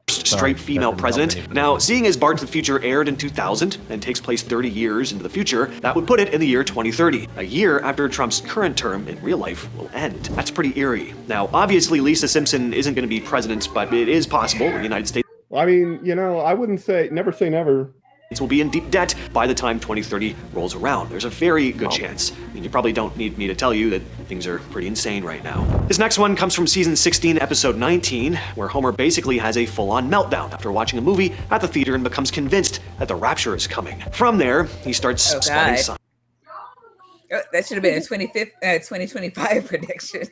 Straight female president. Now, seeing as Bart to the Future aired in 2000 and takes place 30 years into the future, that would put it in the year 2030, a year after Trump's current term in real life will end. That's pretty eerie. Now, obviously, Lisa Simpson isn't going to be president, but it is possible the United States Well, I mean, I wouldn't say never. will be in deep debt by the time 2030 rolls around. There's a very good chance. I mean, you probably don't need me to tell you that things are pretty insane right now. This next one comes from season 16, episode 19, where Homer basically has a full-on meltdown after watching a movie at the theater and becomes convinced that the rapture is coming. From there, he starts spotting signs. Oh, that should have been a 2025 prediction.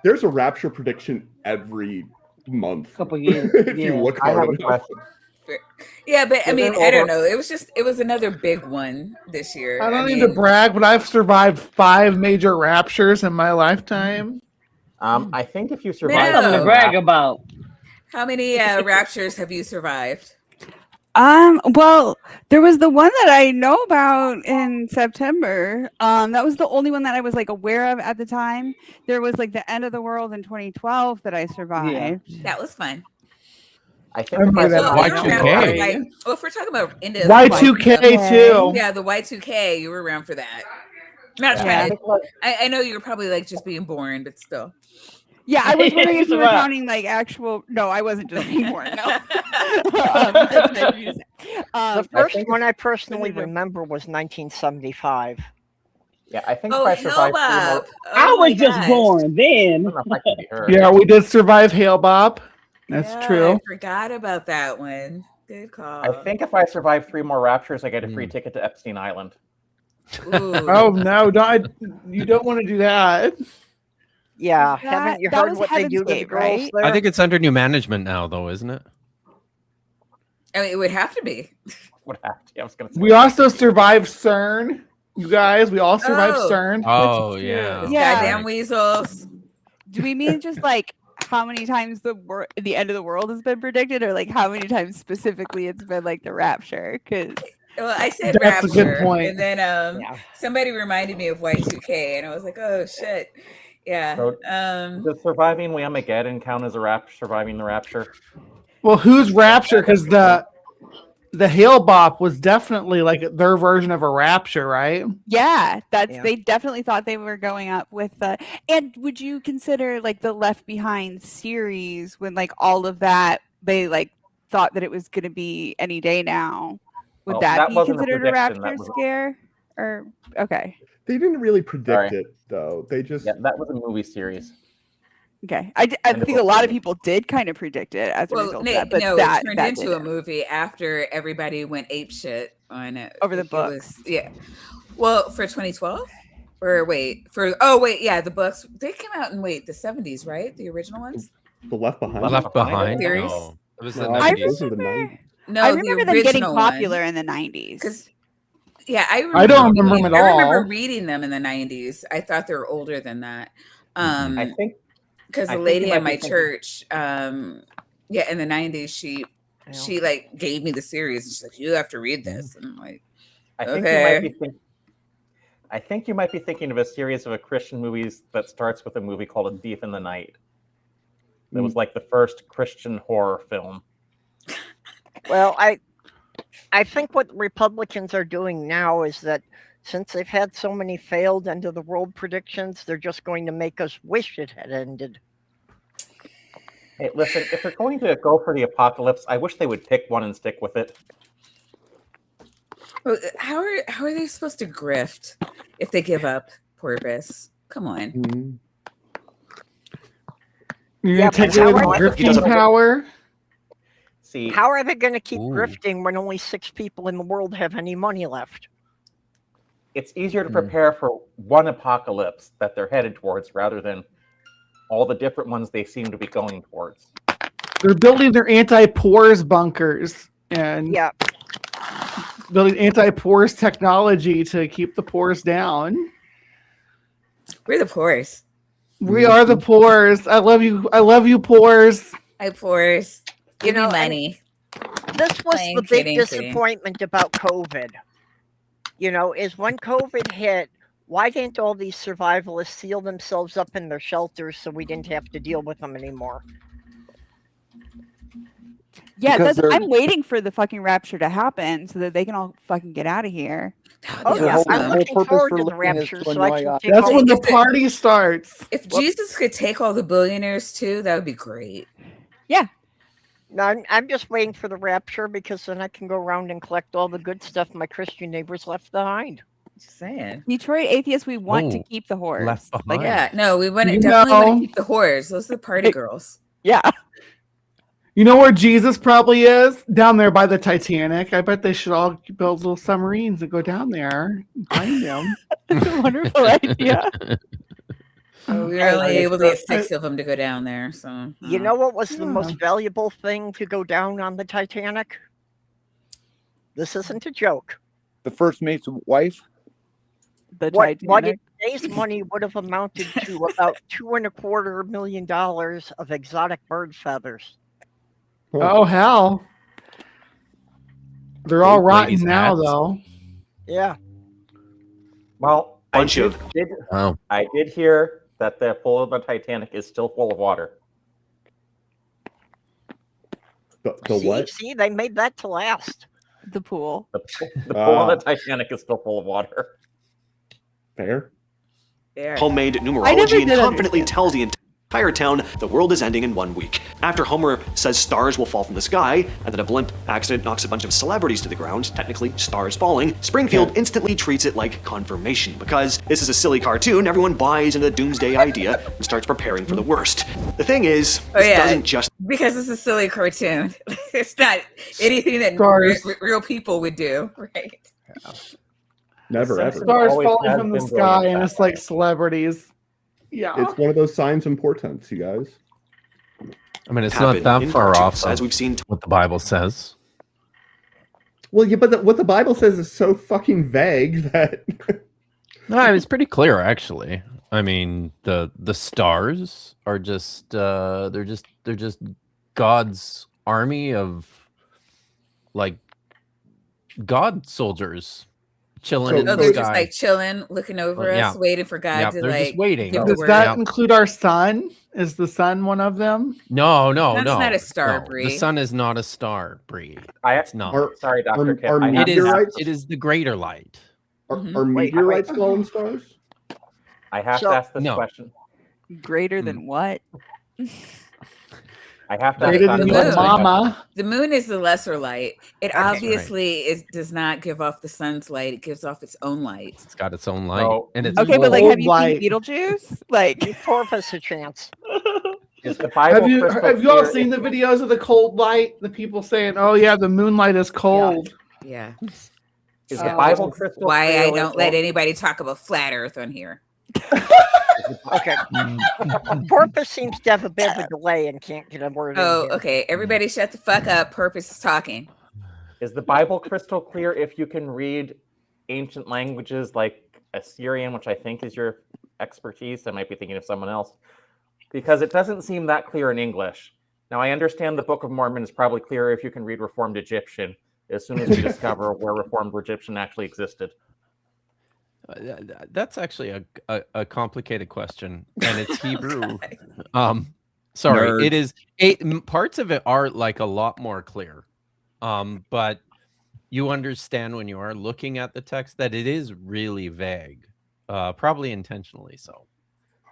There's a rapture prediction every month. Couple years. If you look I hard have a enough. question. Yeah, but I Is mean, it I don't over- know. It was another big one this year. I don't need to brag, but I've survived 5 major raptures in my lifetime. I think if you That's survive, something to brag about. How many raptures have you survived? Well, there was the one that I know about in September. That was the only one that I was like aware of at the time. There was like the end of the world in 2012 that I survived. That was fun. I think I remember Well, that. you were around for, Y2K. if we're talking about into Y2K too. Yeah, the Y2K, you were around for that. Not Yeah. trying to, I know you were probably like just being born, but still. Yeah, I was wondering if you were Survived. counting like actual. No, I wasn't just anymore. No. That's nice of you to say. The first one I personally remember was 1975. Yeah, I think Oh, if I survived Hellbop. I Oh my was just gosh. born then. I don't know if I can be heard. Yeah, we did survive Hail Bob. That's Yeah, true. I forgot about that one. Good call. I think if I survive 3 more raptures, I get a free ticket to Epstein Island. Ooh. Oh no, you don't want to do that. Yeah, That- haven't you that heard was what they Heaven's do to the Gate, girls right? there? I think it's under new management now, though, isn't it? I mean, it would have to be. What happened? Yeah, I was going to say. We also survived CERN. You guys, we all survived Oh. CERN. Oh, yeah. Yeah. Goddamn weasels. Do we mean just like how many times the end of the world has been predicted, or like how many times specifically it's been like the rapture? Because Well, I said That's a good rapture, point. and then somebody reminded me of Y2K, and I was like, oh shit, yeah. So, Does surviving Whamageddon count as a surviving the rapture? Well, who's rapture? Because the Hail Bop was definitely like their version of a rapture, right? yeah, Yeah. they definitely thought they were going up with the. And would you consider like the Left Behind series when like all of that they like thought that it was going to be any day now? Would Well, that that be wasn't a considered a prediction, that rapture was- scare? Or okay, They didn't really predict Sorry. it though. They just Yeah, that was a movie series. okay. I And it think a was lot of funny. people did kind of predict it as a Well, result of Nate, that, but no, that it turned that into a didn't. movie after everybody went ape shit on it Over the It was- books. yeah. Well, for 2012, or yeah, the books they came out in the 70s, right? The original ones. the Left Behind. Left Behind? Series? No. It was the No, I 90s. those are the 90s. No, I the remember them getting original one. popular in the 90s. Because yeah, I don't remember them at I remember all. reading them in the 90s. I thought they were older than that. I think Because I the think lady you at might my be thinking- church, in the 90s, she like gave me the series. And she's like, you have to read this. And I'm like, I think okay. you might be I think you might be thinking of a series of a Christian movies that starts with a movie called A Thief in the Night. That was like the first Christian horror film. Well, I think what Republicans are doing now is that since they've had so many failed end of the world predictions, they're just going to make us wish it had ended. Hey, listen, if they're going to go for the apocalypse, I wish they would pick one and stick with it. Well, how are they supposed to grift if they give up purpose? Come on. Mhm. You're Yeah, gonna but take away how the are, drifting power. See, how are they going to keep grifting when only 6 people in the world have any money left? it's easier to prepare for one apocalypse that they're headed towards rather than all the different ones they seem to be going towards. They're building their anti-pores bunkers and building anti-pores technology to keep the pores down. We're the pores. We are the pores. I love you. I love you, pores. Hi, pores. Give me money. This was Plain the big kidding. disappointment about COVID. Is when COVID hit, why didn't all these survivalists seal themselves up in their shelters so we didn't have to deal with them anymore? Yeah, Because they're- I'm waiting for the fucking rapture to happen so that they can all fucking get out of here. Oh Their yeah, whole- I'm whole looking purpose forward for to the living is rapture to so I annoy can us. take That's all when the the party starts. If Jesus could take all the billionaires too, that would be great. Yeah. No, I'm just waiting for the rapture because then I can go around and collect all the good stuff my Christian neighbors left behind. Just saying. Detroit atheists, we want to Oh, keep the horse. left behind. Yeah, no, we want to You definitely know- want to keep the whores. Those are the party girls. Yeah. You know where Jesus probably is? Down there by the Titanic. I bet they should all build little submarines and go down there and find him. That's a wonderful idea. So we were only able to get 6 of them to go down there. So You know what was the most valuable thing to go down on the Titanic? This isn't a joke. The first mate's wife. The What in Titanic. today's money would have amounted to about $2.25 million of exotic bird feathers. Oh hell! They're all rotten Ladies' now, hats. though. Yeah. Well, I Oh. did hear that the pool of the Titanic is still full of water. The what? See, they made that to last. The pool. The pool of the Titanic is still full of water. Fair. Homemade I never numerology and did confidently understand tells the entire town the world is ending in 1 week. After Homer says stars will fall from the sky, and then a blimp accident knocks a bunch of celebrities to the ground, technically stars falling, Springfield instantly treats it like confirmation. Because this is a silly cartoon, everyone buys into the doomsday idea and starts preparing for the worst. The thing is, this doesn't just... because it's a silly cartoon. It's not anything that real people would do, right? Never ever. Stars always falling has from the been sky, brilliant and that it's like celebrities. Yeah. It's one of those signs and portents, you guys. I mean, it's not happen that in far cartoons, off as of we've seen what the Bible says. Well, yeah, but what the Bible says is so fucking vague that No, it's pretty clear actually. I mean, the stars are just they're just God's army of like God soldiers chilling in Oh, the they're sky. just like chilling, looking over Yeah. us, waiting for God Yeah, to they're like just waiting. give the Does word. that include our sun? Is the sun one of them? No, That's not a star, no. Bree. The sun is not a star, Bree. It's not. Sorry, Dr. Kim. are It is. meteorites? It is the greater light. Are Mm-hmm. meteorites fallen stars? I have So- to ask this No. question. Greater than what? I have to Greater ask than this your question. mama. The moon is the lesser light. It Okay. obviously does not give off the sun's light. It gives off its own light. It's got its own light, No. and it's Okay, but like, Cold have you light. seen Beetlejuice? Like, Give Porpoise a chance. Is the Bible Have you crystal all clear seen if- the videos of the cold light? The people saying, "Oh yeah, the moonlight is cold." Yeah. Is the Bible crystal Why clear I if- don't let anybody talk about flat Earth on here. Okay. Porpoise seems to have a bit of a delay and can't get a word Oh, in here. okay. Everybody shut the fuck up. Purpose is talking. Is the Bible crystal clear if you can read ancient languages like Assyrian, which I think is your expertise? I might be thinking of someone else. Because it doesn't seem that clear in English. Now, I understand the Book of Mormon is probably clearer if you can read Reformed Egyptian, as soon as we discover where Reformed Egyptian actually existed. That's actually a complicated question, and it's Hebrew. God. Sorry, Nerd. it is. Parts of it are like a lot more clear, but you understand when you are looking at the text that it is really vague, probably intentionally so.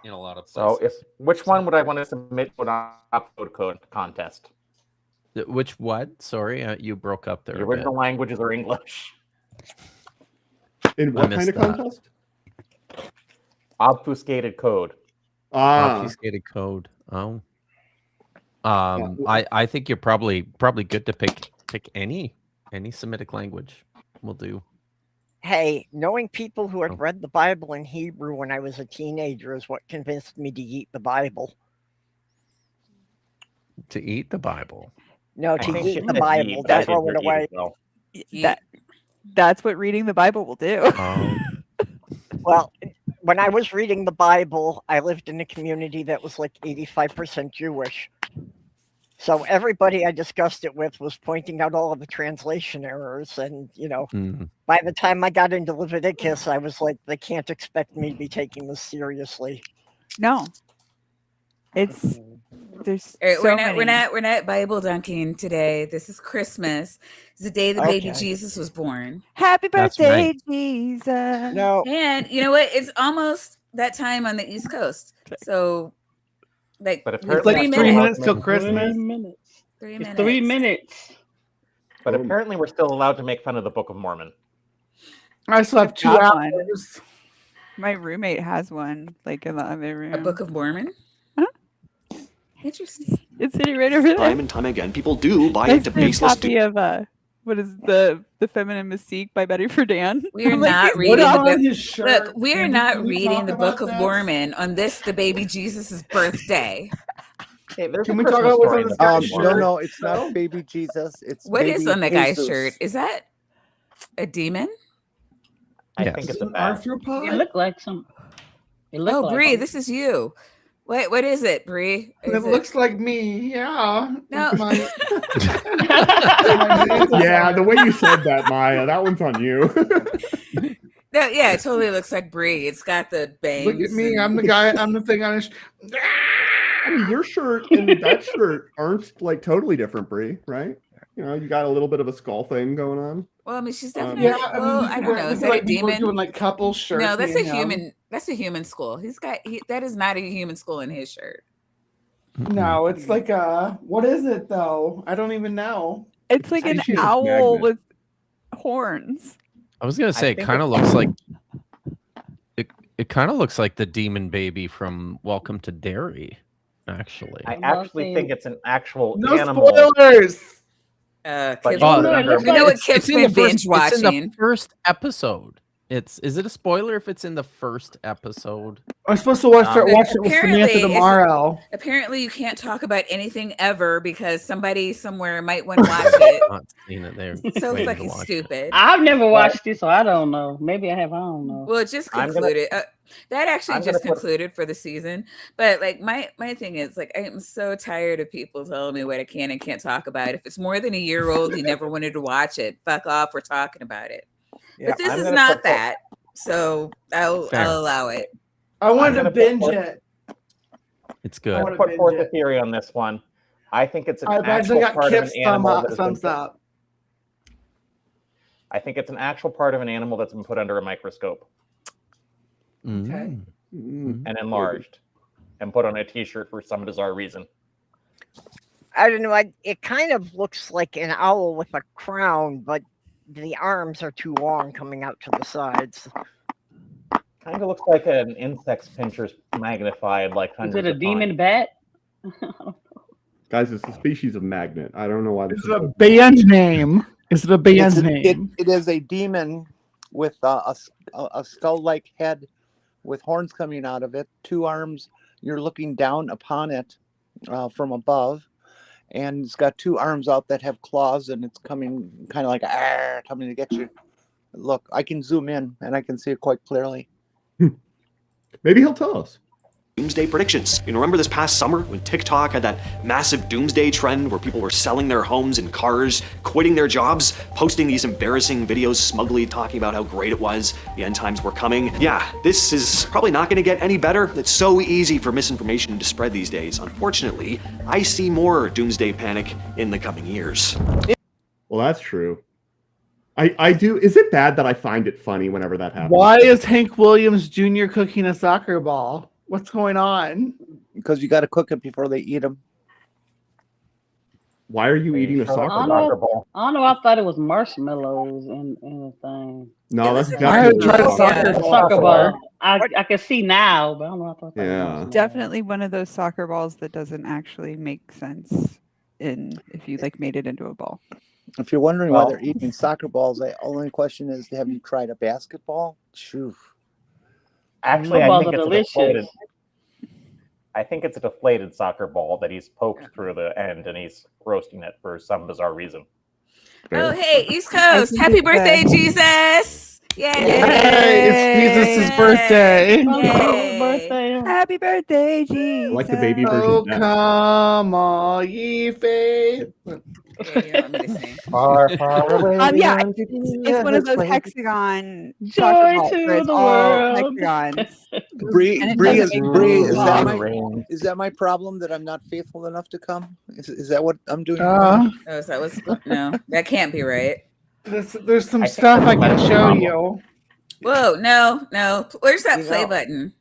In a lot of places. So, which one would I want to submit to an upload code contest? Which what? Sorry, you broke up there. The a bit. original languages are English. In what kind of contest? Obfuscated code. Ah, Obfuscated code. Oh. I think you're probably good to pick any Semitic language will do. Hey, knowing people who had read the Bible in Hebrew when I was a teenager is what convinced me to eat the Bible. To eat the Bible? No, to eat the Bible. Don't throw it away. That's what reading the Bible will do. Well, when I was reading the Bible, I lived in a community that was like 85% Jewish. So everybody I discussed it with was pointing out all of the translation errors. And, by the time I got into Leviticus, I was like, they can't expect me to be taking this seriously. No. There's All right, so we're not Bible dunking today. This is Christmas. It's the day the baby Jesus was born. Happy birthday, Jesus. No. And you know what? It's almost that time on the East Coast. So like But It's 3 minutes till Christmas. 3 minutes. 3 minutes. But apparently we're still allowed to make fun of the Book of Mormon. I still have 2 got one. hours. My roommate has one, like in the other room. A Book of Mormon? Interesting. It's sitting right over there. Time and time again, people do buy That's into the baseless. copy of what is the Feminine Mystique by Betty Friedan. We are I'm like, not "He's reading on the his book. shirt. Look, we are Can not we reading talk the about Book of that? Mormon on this, the baby Jesus' birthday. Hey, there's Can a we talk Christmas about what's story on in this the guy's Bible. shirt? No, it's not baby Jesus. It's What is baby on the guy's Jesus. shirt? Is that a demon? I Yes. think it's Is a it bad. arthropod? It looked like some. It looked Oh, like Bree, him. this is you. What is it, Bree? It looks like me. Yeah. No. With my- Yeah, the way you said that, Maya, that one's on you. No, yeah, it totally looks like Bree. It's got the bangs. Look at me. and- I'm the guy. I'm the thing on his. I mean, your shirt and that shirt aren't like totally different, Bree, right? You got a little bit of a skull thing going on. Well, I mean, she's definitely. Yeah, well, I don't know. Is that a we're demon? doing like couple shirts. No, that's me a and him. human. That's a human skull. That is not a human skull in his shirt. No, it's like what is it though? I don't even know. It's like an Species owl magnet. with horns. I was gonna say it think kind of it's- looks like it kind of looks like the demon baby from Welcome to Derry, actually. I actually think it's an actual No animal. spoilers. But Kip- you Oh, put it no, it under- looks you know what It's Kip's in the been binge It's in the watching. first episode. Is it a spoiler if it's in the first episode? I'm supposed to start watching it with Apparently, Samantha it's- tomorrow. Apparently, you can't talk about anything ever because somebody somewhere might want to watch it. Not seen it there. So Waiting to fucking watch it. stupid. I've never watched it, so I don't know. Maybe I have. I don't know. Well, it just I'm gonna- concluded. That actually I'm just gonna put- concluded for the season. But like my thing is like I am so tired of people telling me what I can and can't talk about. If it's more than a year old, you never wanted to watch it. Fuck off. We're talking about it. Yeah, But this I'm is gonna not put- that. So I'll Fair. allow it. I wanted I'm to gonna put binge forth- it. It's I'm good. going to put forth a theory on this one. I think it's an I actual actually got part of an Kip's animal that has been thumbs put- up. I think it's an actual part of an animal that's been put under a microscope Mm. and enlarged and put on a T-shirt for some bizarre reason. I don't know. It kind of looks like an owl with a crown, but the arms are too long coming out to the sides. Kind of looks like an insect pincher's magnified, like Is hundreds it a of demon times. bat? Guys, it's a species of magnet. I don't know why this Is is it a band name? Is it a band name? It is a demon with a skull-like head with horns coming out of it, 2 arms. You're looking down upon it from above, and it's got 2 arms out that have claws, and it's coming kind of like coming to get you. Look, I can zoom in, and I can see it quite clearly. Maybe he'll tell us. Doomsday predictions. Remember this past summer when TikTok had that massive doomsday trend where people were selling their homes and cars, quitting their jobs, posting these embarrassing videos smugly talking about how great it was, the end times were coming? Yeah, this is probably not going to get any better. It's so easy for misinformation to spread these days. Unfortunately, I see more doomsday panic in the coming years. Well, that's true. I do. Is it bad that I find it funny whenever that happens? Why is Hank Williams Jr. cooking a soccer ball? What's going on? Because you got to cook it before they eat them. Why are you eating a Show up soccer the ball? soccer ball. I don't know. I thought it was marshmallows and a thing. No, that's was I had definitely tried a a soccer ball. Soccer before. ball. I can see now, but I don't know. I thought that was Yeah. marshmallows. Definitely one of those soccer balls that doesn't actually make sense if you like made it into a ball. If you're wondering why Well- they're eating soccer balls, the only question is, have you tried a basketball? Shoo. Actually, I Footballs think are it's a delicious. deflated. I think it's a deflated soccer ball that he's poked through the end and he's roasting it for some bizarre reason. Oh, hey, East Coast. Happy birthday, Jesus. Yay. Hey, it's Jesus' birthday. Happy birthday. Happy birthday, Jesus. I like the baby version Oh, of that. come all ye faith. Okay, you want me to sing? Far, far away. Yeah, beyond it's one of those the hexagon Joy soccer balls to where it's the all world. hexagons. Bree, And it Bree, doesn't make Bree, sense. is that my problem that I'm not faithful enough to come? Is that what I'm doing? Oh, is that what's no? That can't be right. There's some I think stuff I that's can the show problem. you. Whoa, no. Where's that You play know. button?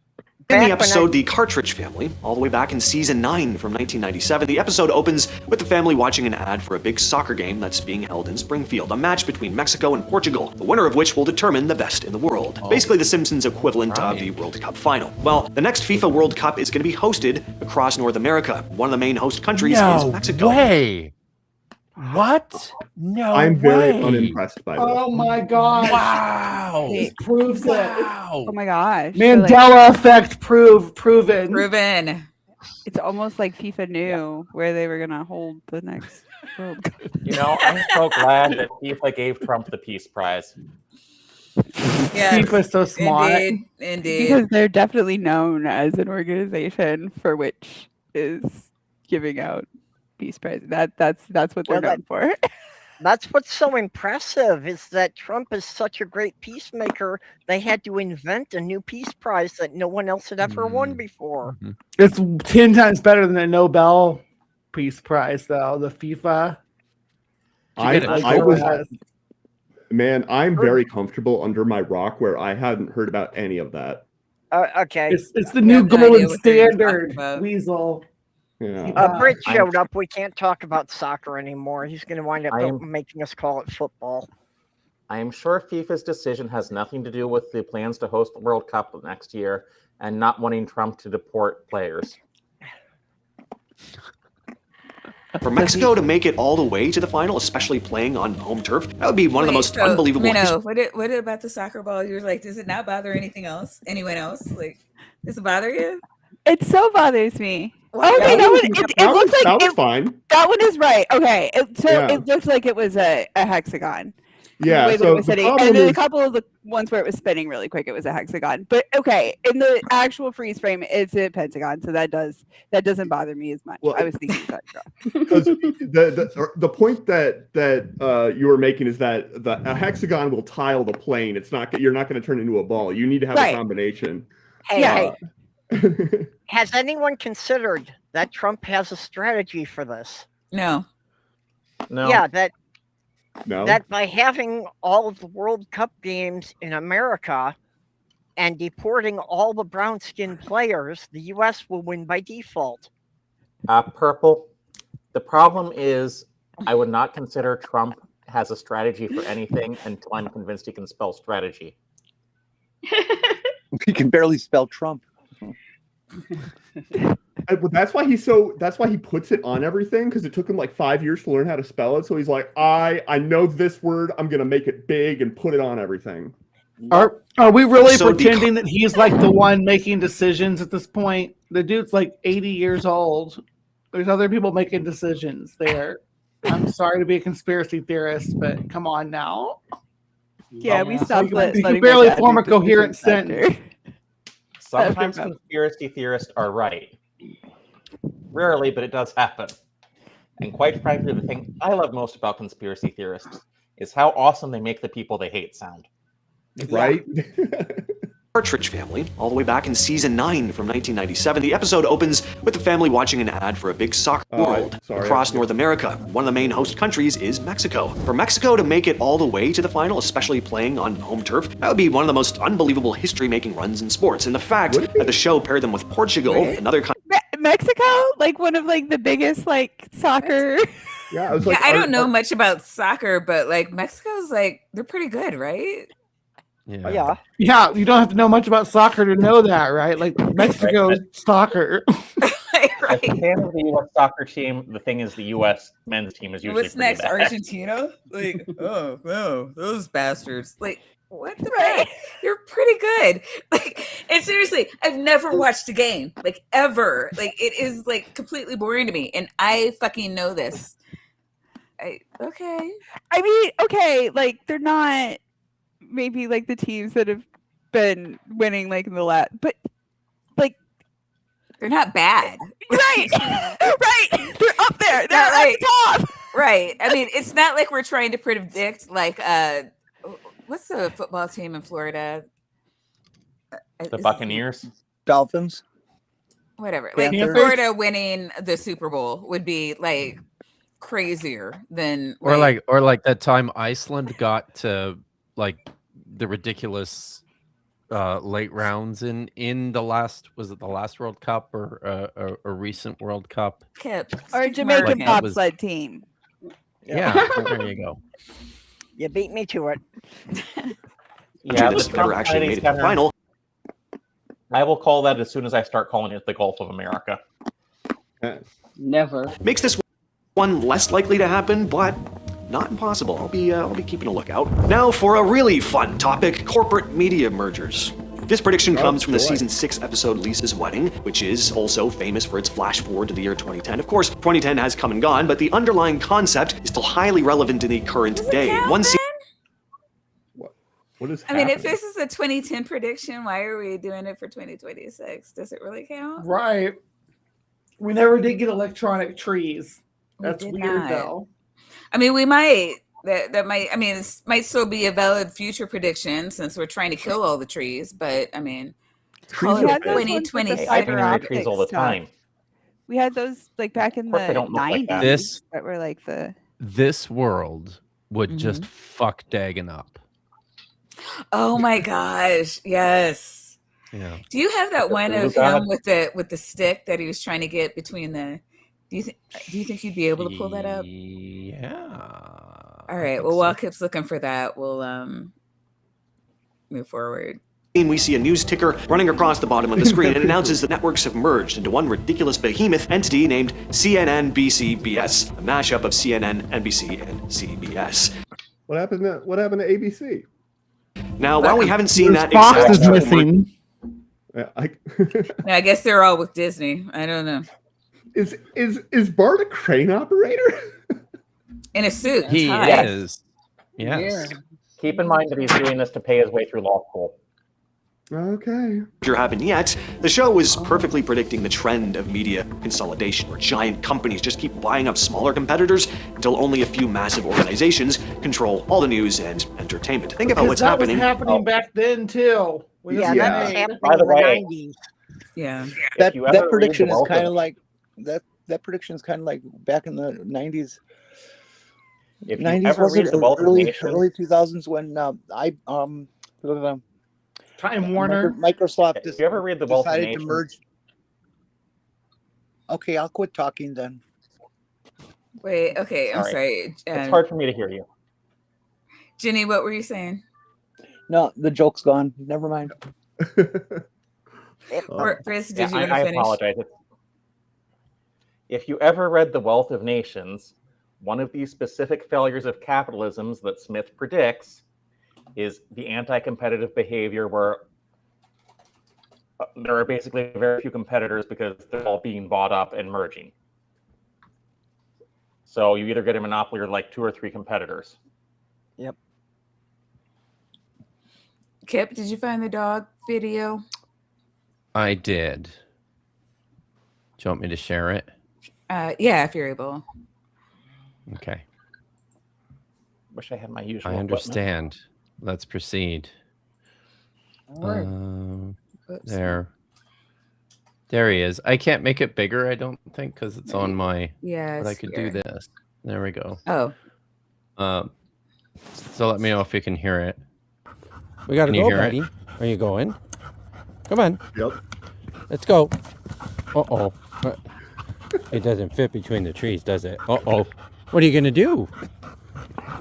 In the Back when episode The Cartridge Family, all the way back in season 9 from 1997, the episode opens with the family watching an ad for a big soccer game that's being held in Springfield, a match between Mexico and Portugal, the winner of which will determine the best in the world. Basically the Simpsons equivalent of the World Cup final. Well, the next FIFA World Cup is going to be hosted across North America. One of the main host countries is Mexico. Way. What? No I'm very way. unimpressed by this. Oh my god. Wow. This proves it. Oh my gosh. So, Mandela effect proven. Proven. it's almost like FIFA knew where they were gonna hold the next World Cup. You know, I'm so glad that FIFA gave Trump the Peace Prize. Yeah. FIFA's so smart. Indeed. Because they're definitely known as an organization for which is giving out peace prize. That's what they're known for. That's what's so impressive is that Trump is such a great peacemaker. They had to invent a new peace prize that no one else had ever won before. It's 10 times better than a Nobel Peace Prize, though. The FIFA. I'm very comfortable under my rock where I hadn't heard about any of that. Okay. It's the new golden standard, Weasel. Yeah. Britt showed up. We can't talk about soccer anymore. He's going to wind up I am- making us call it football. I am sure FIFA's decision has nothing to do with the plans to host the World Cup next year and not wanting Trump to deport players. For Mexico to make it all the way to the final, especially playing on home turf, that would be one of the most unbelievable. What about the soccer ball? You were like, does it not bother anyone else? Like, does it bother you? It so bothers me. Why? Okay, That was- it that looks was- like that was fine. That one is right. Okay, Yeah. it looked like it was a hexagon. Yeah, the way that so it was the sitting. problem And then a is- couple of the ones where it was spinning really quick, it was a hexagon. But okay, in the actual freeze frame, it's a pentagon, so that doesn't bother me as much. Well, I was thinking that. Because the point that you were making is that a hexagon will tile the plane. You're not going to turn it into a ball. You need to have Right. a combination. Hey, has anyone considered that Trump has a strategy for this? No. No. Yeah, that No. by having all of the World Cup games in America and deporting all the brown-skinned players, the U.S. will win by default. Purple. The problem is, I would not consider Trump has a strategy for anything until I'm convinced he can spell strategy. He can barely spell Trump. That's why he puts it on everything, because it took him like 5 years to learn how to spell it. So he's like, I know this word. I'm gonna make it big and put it on everything. Are we really So pretending that he's like the one making decisions at this point? The dude's like 80 years old. There's other people making decisions there. I'm sorry to be a conspiracy theorist, but come on now. Yeah, we stopped. You can barely form a coherent sentence. Sometimes conspiracy theorists are right. Rarely, but it does happen. And quite frankly, the thing I love most about conspiracy theorists is how awesome they make the people they hate sound. Right? Partridge Family, all the way back in season 9 from 1997. The episode opens with the family watching an ad for a big soccer world across North America. One of the main host countries is Mexico. For Mexico to make it all the way to the final, especially playing on home turf, that would be one of the most unbelievable history-making runs in sports. And the fact that the show paired them with Portugal, another country. Mexico, like one of like the biggest like soccer. Yeah, I was Yeah, like, I don't know much about soccer, but like Mexico's like they're pretty good, right? Yeah. Yeah, you don't have to know much about soccer to know that, right? Like Mexico soccer. As a fan of the U.S. soccer team, the thing is the U.S. men's team is usually What's pretty next? bad. Argentina? Like, oh no, those bastards! Like, what the fuck? They're pretty good. Like, and seriously, I've never watched a game like ever. Like, it is like completely boring to me, and I fucking know this. Okay. I mean, okay, like they're not maybe like the teams that have been winning like in the last, but like they're not bad. Right. Right. They're up there. They're Not at like- the top. Right. I mean, it's not like we're trying to predict like what's the football team in Florida? The Buccaneers, Dolphins, whatever. Like Panthers. Florida winning the Super Bowl would be like crazier than Or like that time Iceland got to like the ridiculous late rounds in the last, was it the last World Cup or a recent World Cup? Or a Jamaican Like, that was- bobsled team. Yeah, there you go. You beat me to it. Yeah, this the never Trump actually made it to the Center- final. I will call that as soon as I start calling it the Gulf of America. Never. Makes this one less likely to happen, but not impossible. I'll be keeping a lookout. Now for a really fun topic: corporate media mergers. This prediction comes from the season 6 episode Lisa's Wedding, which is also famous for its flash forward to the year 2010. Of course, 2010 has come and gone, but the underlying concept is still highly relevant in the current day. One season. What is I mean, if this is a 2010 prediction, why are we doing it for 2026? Does it really count? Right. We never did get electronic trees. We That's did weird not. though. I mean, we might. That might. I mean, this might still be a valid future prediction since we're trying to kill all the trees. But I mean, call We it had those ones with the 2026. fiber I think trees all the optic stuff. time. We had those like back in Of course they the don't look like 90s that. This- that were like the This world would just fuck Dagon up. Oh my gosh! Yes. Yeah. Do you have that one You of got him it. with the stick that he was trying to get between the? Do you think you'd be able to pull that up? Yeah. All right. Well, while Kip's looking for that, we'll move forward. We see a news ticker running across the bottom of the screen and announces that networks have merged into one ridiculous behemoth entity named CNN-BCBS, a mashup of CNN, NBC, and CBS. What happened to ABC? Now, while we haven't seen that Fox is exact missing. Yeah, I guess they're all with Disney. I don't know. Is Bart a crane operator? In a suit. He tie. is. Yes. Keep in mind that he's doing this to pay his way through law school. Okay. happened yet, the show was perfectly predicting the trend of media consolidation, where giant companies just keep buying up smaller competitors until only a few massive organizations control all the news and entertainment. Think about Because what's that happening. was happening back then too. When Yeah, this that was was made. happening By the in the way- 90s. Yeah. That you ever read prediction the is Wealth kind of- of like that prediction is kind of like back in the 90s. If you 90s ever was read it The Wealth of early Nations, early 2000s when Time Warner. Microsoft if you ever read The Wealth of decided to Nations, merge. Okay, I'll quit talking then. Wait. Okay. I'm sorry. it's hard for me to hear you. Jenny, what were you saying? No, the joke's gone. Never mind. Chris, did Yeah, you want to I finish? apologize. If you ever read The Wealth of Nations, one of the specific failures of capitalism that Smith predicts is the anti-competitive behavior where there are basically very few competitors because they're all being bought up and merging. So you either get a monopoly or like 2 or 3 competitors. Yep. Kip, did you find the dog video? I did. Do you want me to share it? Yeah, if you're able. Okay. Wish I had my usual I equipment. understand. Let's proceed. Alright. There. There he is. I can't make it bigger, I don't think, because it's on my. Yeah, But I it's could here. do this. There we go. Oh. So let me know if you can hear it. We gotta Can you go, hear buddy. it? Are you going? Come on. Yep. Let's go. Uh-oh. It doesn't fit between the trees, does it? Uh-oh. What are you gonna do?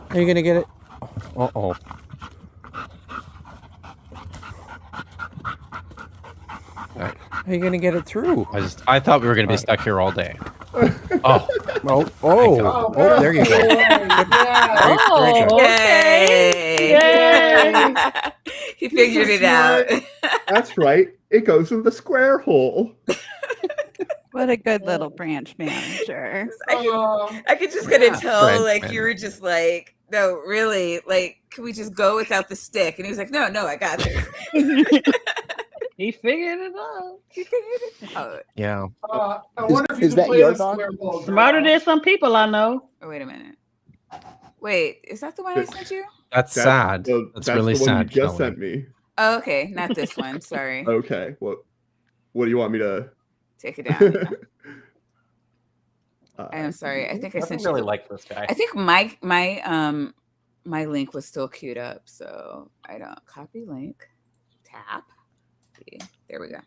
Are you gonna get it? Uh-oh. How are you gonna get it through? I thought we were gonna be stuck here all day. Oh, there you go. Oh, okay. Yay. He figured it out. That's right. It goes in the square hole. What a good little branch manager. I could just kind of tell, like, you were just like, no, really, like, can we just go without the stick? And he was like, no, I got this. He figured it out. He figured it out. Yeah. I wonder if you is can that play your the dog? square ball. Smarter than some people I know. Oh, wait a minute. Wait, is that the one I sent you? That's sad. That's really the one sad. you just Kelly. sent me. Oh, okay, not this one. Sorry. Okay. What do you want me to Take it down. I am sorry. I think I I sent really you. like this guy. I think my link was still queued up, so I don't copy link. Tap. See, there we go.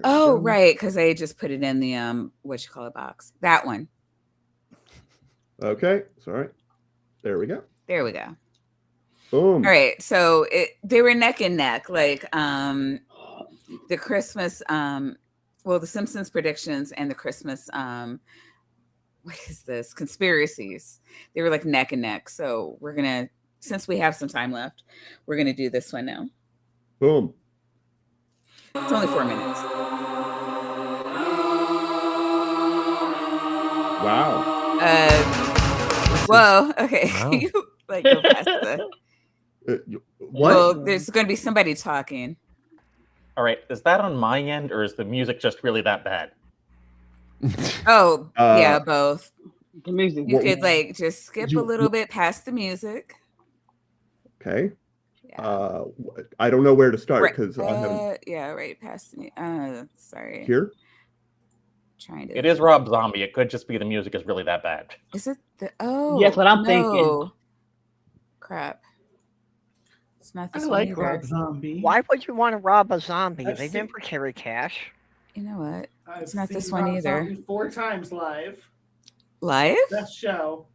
Oh, right, because I just put it in the box. That one. Okay. Sorry. There we go. There we go. Boom. All right. So they were neck and neck, like the Christmas, the Simpsons predictions and the Christmas, what is this? Conspiracies. They were like neck and neck. So we're gonna, since we have some time left, we're gonna do this one now. Boom. It's only 4 minutes. Wow. Whoa. Okay. Wow. You like go past the. What? Well, there's going to be somebody talking. All right, is that on my end, or is the music just really that bad? Oh, yeah, both. The music. You could like just skip a little bit past the music. Okay. I don't know where to start Right, because I haven't. yeah, right past me. Sorry. Here? Trying to. It is Rob Zombie. It could just be the music is really that bad. Is it the? Oh, Yes, what I'm thinking. Crap. It's not I this one like either. Rob Zombie. Why would you want to rob a zombie? I've They seen- never carry cash. You know what? It's I've not this seen one Rob either. Zombie 4 times live. Live? Best show.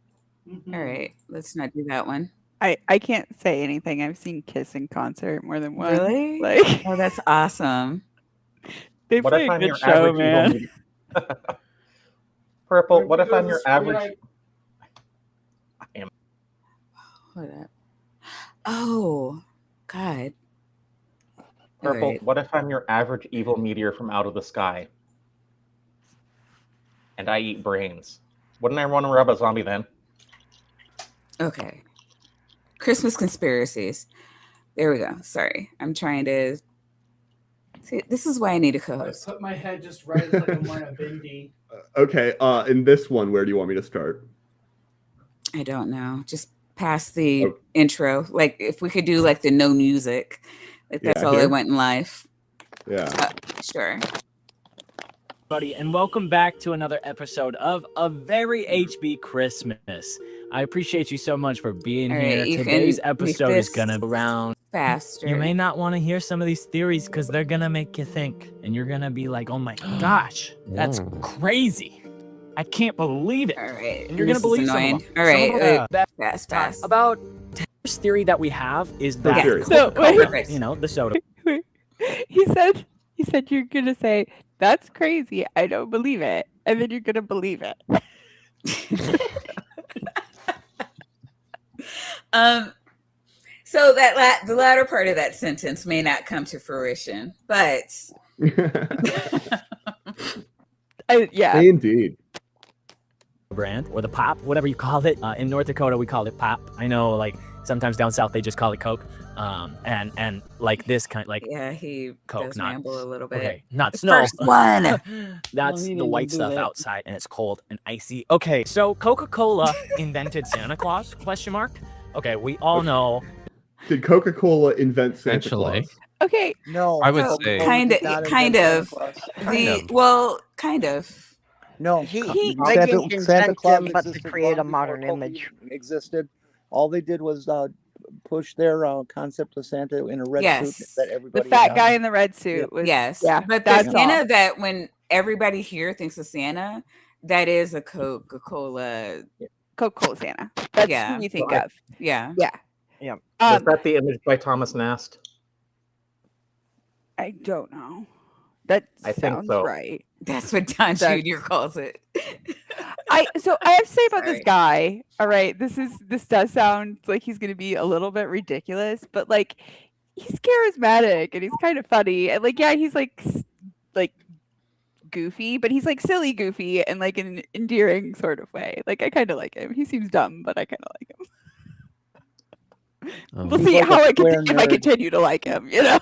All right, let's not do that one. I can't say anything. I've seen Kiss in concert more than once. Really? Like Oh, that's awesome. they What play if a I'm good your show, average man. evil media? Purple, what if I'm your average? Hold up. Oh, God. Purple, Alright. what if I'm your average evil meteor from out of the sky? And I eat brains. Wouldn't I want to rob a zombie then? Okay. Christmas conspiracies. There we go. Sorry. I'm trying to see. This is why I need a I co-host. put my head just right like I'm wearing a bindi. Okay. In this one, where do you want me to start? I don't know. Just past the intro. Like if we could do like the no music. Like that's Yeah, all I here? want in life. Yeah. Sure. Buddy, and welcome back to another episode of A Very HB Christmas. I appreciate you so much for being All here. right, you Today's can make episode is this gonna go around faster. You may not want to hear some of these theories because they're gonna make you think, and you're gonna be like, "Oh my gosh, that's crazy! I can't believe it!" All right, and you're gonna this is believe some annoying. of them. All right, Some of them fast. About the first theory that we have is that So, Coca-Cola, wait. you know, the soda. He said you're gonna say that's crazy. I don't believe it, and then you're gonna believe it. So that the latter part of that sentence may not come to fruition, but yeah, Indeed. Brand or the pop, whatever you call it. In North Dakota, we call it pop. I know, like sometimes down south they just call it Coke. And like this kind, like yeah, he Coke, does not ramble a little bit. okay, not The snow. first one. That's Well, he the didn't white do stuff that. outside, and it's cold and icy. Okay, so Coca-Cola invented Santa Claus? Question mark. Okay, we all know. Did Coca-Cola invent Santa Eventually. Claus? Okay. No, I would Coca-Cola say- did not kind invent of. Santa Claus. Kind of. No, They Santa, didn't Santa invent Claus them, but to existed create long a modern before Coke image. even existed. All they did was push their concept of Santa in a red Yes. suit that The everybody. fat had. guy in the red suit was Yes. yeah, But the that's Santa all. that when everybody here thinks of Santa, that is a Coca-Cola Coca-Cola Santa. That's Yeah. who we think Well, of. Yeah. Yeah. Yeah. Was that the image by Thomas Nast? I don't know. That I think sounds so. right. That's what Don That's- Jr. calls it. I have to say about this Sorry. guy. All right, this does sound like he's going to be a little bit ridiculous, but like he's charismatic and he's kind of funny and like yeah, he's like goofy, but he's like silly goofy and like in an endearing sort of way. Like I kind of like him. He seems dumb, but I kind of like him. We'll He's see like a how if I square nerd. continue to like him. You know.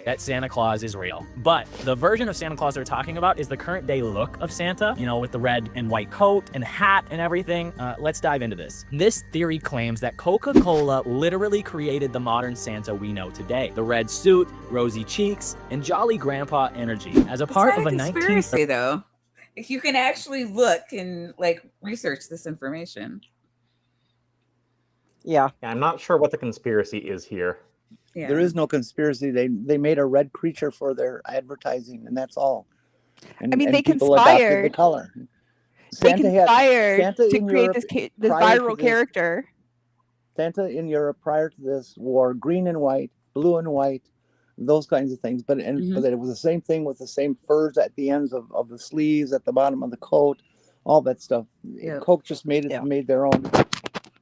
That Santa Claus is real. But the version of Santa Claus they're talking about is the current day look of Santa, you know, with the red and white coat and hat and everything. Let's dive into this. This theory claims that Coca-Cola literally created the modern Santa we know today. The red suit, rosy cheeks, and jolly grandpa energy as a part of a conspiracy, though. If you can actually look and like research this information. Yeah. I'm not sure what the conspiracy is here. Yeah. There is no conspiracy. They made a red creature for their advertising, and that's all. And, I mean, and they people adopted the conspired. color. They Santa conspired to in create Europe this prior to viral this- character. Santa in Europe prior to this wore green and white, blue and white, those kinds of things. But but it was the same thing with the same furs at the ends of the sleeves, at the bottom of the coat, all that stuff. Yeah. Coke just made their own.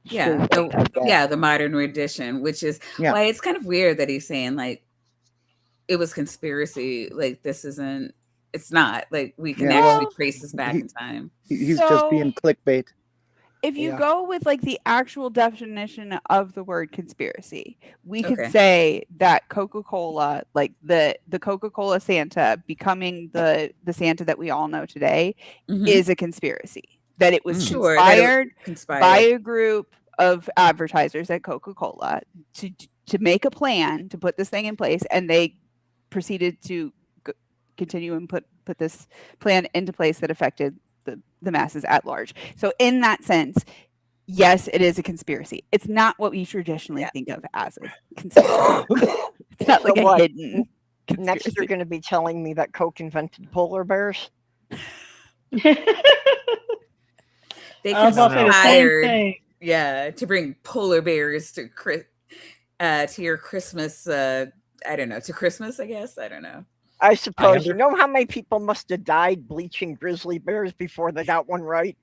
Yeah, shape the, like that. yeah, the modern edition, which is why it's kind of weird that he's saying like it was conspiracy. Like this isn't. It's not like we can actually trace this back in time. He's just being clickbait. If you go with like the actual definition of the word conspiracy, we could Okay. say that Coca-Cola, like the Coca-Cola Santa becoming the Santa that we all know today, is a conspiracy. That it was Sure, that it conspired, conspired. by a group of advertisers at Coca-Cola to make a plan to put this thing in place, and they proceeded to continue and put this plan into place that affected the masses at large. So in that sense, yes, it is a conspiracy. It's not what we traditionally think of as a conspiracy. It's not like So a what? hidden Next, you're going to be telling me that Coke invented polar bears? They I was about to say the same conspired, thing. yeah, to bring polar bears to your Christmas. I don't know, to Christmas. I guess I don't know. I suppose. You know how many people must have died bleaching grizzly bears before they got one right?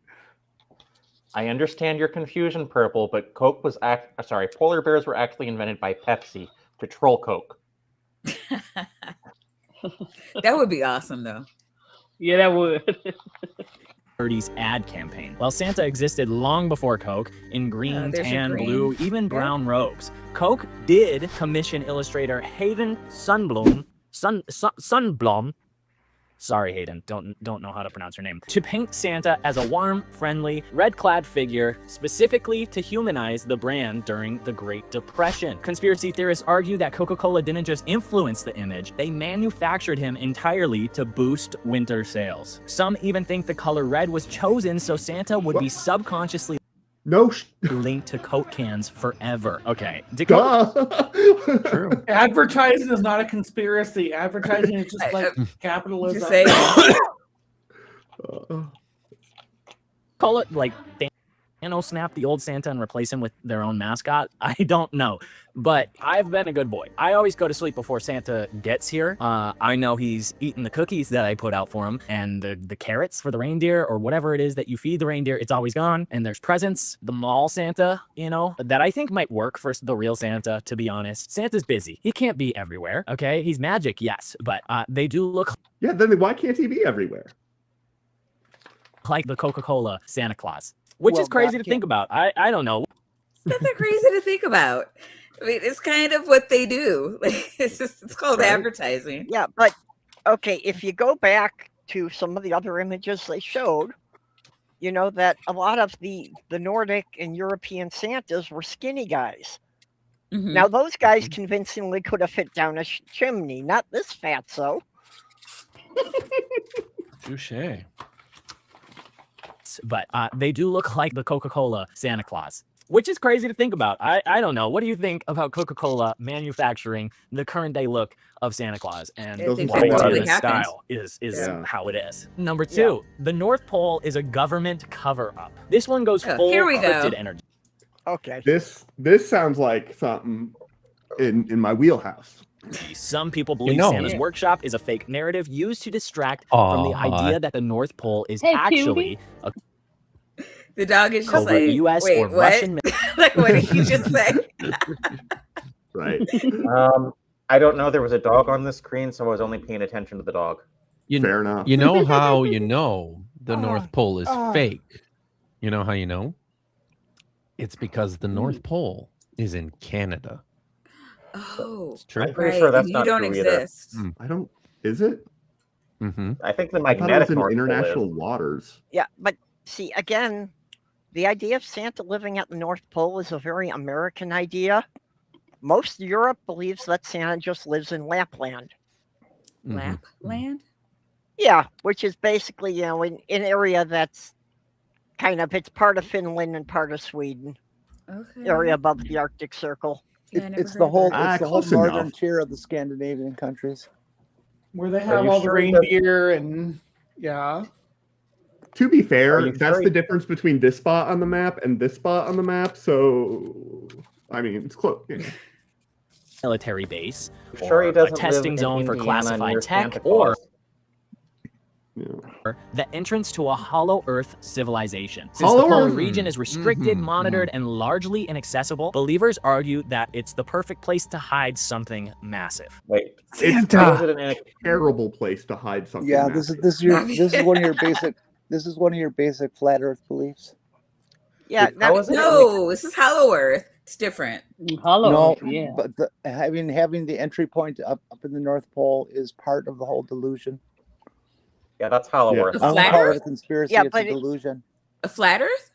I understand your confusion, Purple, but polar bears were actually invented by Pepsi to troll Coke. That would be awesome, though. Yeah, that would. 30s ad campaign. While Santa existed long before Coke, in green, there's your tan, green. blue, even brown robes, Coke did commission illustrator Hayden Sunblom. Sorry, Hayden, don't know how to pronounce her name. To paint Santa as a warm, friendly, red-clad figure, specifically to humanize the brand during the Great Depression. Conspiracy theorists argue that Coca-Cola didn't just influence the image, they manufactured him entirely to boost winter sales. Some even think the color red was chosen so Santa would be subconsciously linked to Coke cans forever. Okay. True. Advertising is not a conspiracy. Advertising is just like capitalism. Just say Call it like Thanos snap the old Santa and replace him with their own mascot. I don't know, but I've been a good boy. I always go to sleep before Santa gets here. I know he's eating the cookies that I put out for him, and the carrots for the reindeer or whatever it is that you feed the reindeer, it's always gone. And there's presents, the mall Santa, you know, that I think might work for the real Santa, to be honest. Santa's busy. He can't be everywhere, okay? He's magic, yes, but they do look Yeah, then why can't he be everywhere? like the Coca-Cola Santa Claus, which is crazy to think about. I don't know. It's not crazy to think about. I mean, it's kind of what they do. Like, it's called advertising. Yeah, but okay, if you go back to some of the other images they showed, you know that a lot of the Nordic and European Santas were skinny guys. Now those guys convincingly could have fit down a chimney, not this fatso. Touche. But they do look like the Coca-Cola Santa Claus. which is crazy to think about. I don't know. What do you think about Coca-Cola manufacturing the current day look of Santa Claus? And I think that totally the happened. style is Yeah. how it is. Number 2, the North Pole is a government cover-up. This one goes Oh, full here we go. cryptid energy. Okay. This sounds like something in my wheelhouse. Some people believe know. Santa's workshop is a fake narrative used to distract from the idea that the North Pole is Hey, actually a The dog is just covert like, U.S. wait, or what? Russian. Like, what did he just say? Right. I don't know. There was a dog on the screen, so I was only paying attention to the dog. Fair enough. You know how you know the North Pole is ah. fake? You know how you know? It's because the North Pole is in Canada. Oh, It's true. I'm pretty sure that's you not don't true either. exist. I don't. Is it? Mm-hmm. I think the I thought it magnetic was in North Pole international is. waters. Yeah, but see, again, the idea of Santa living at the North Pole is a very American idea. Most of Europe believes that Santa just lives in Lapland. Lapland? Yeah, which is basically, an area that's it's part of Finland and part of Sweden. Okay. Area above the Arctic Circle. Yeah, I never It's heard the of whole that. it's the whole Close northern enough. tier of the Scandinavian countries. Where they Are have you all the sure he doesn't- reindeer and yeah. To be Are fair, you that's sure the difference between this spot on the map and this spot on the map. So, I mean, it's close. Yeah. Military base, Sure, he or a doesn't testing live in zone for Indiana classified near tech, Santa or Claus. the entrance to a hollow Earth civilization. Since Hollow the polar Earth? region is restricted, monitored, and largely inaccessible, believers argue that it's the perfect place to hide something massive. Wait, It's how is it an terrible place to hide something. Yeah, massive. this is one of your basic flat Earth beliefs. Yeah, How is it? No, this is Hollow Earth. It's different. Hollow. No, Yeah. but having the entry point up in the North Pole is part of the whole delusion. Yeah, that's Hollow Yeah. Earth. A I flat don't call it Earth? a conspiracy; Yeah, it's but a delusion. A flat Earth?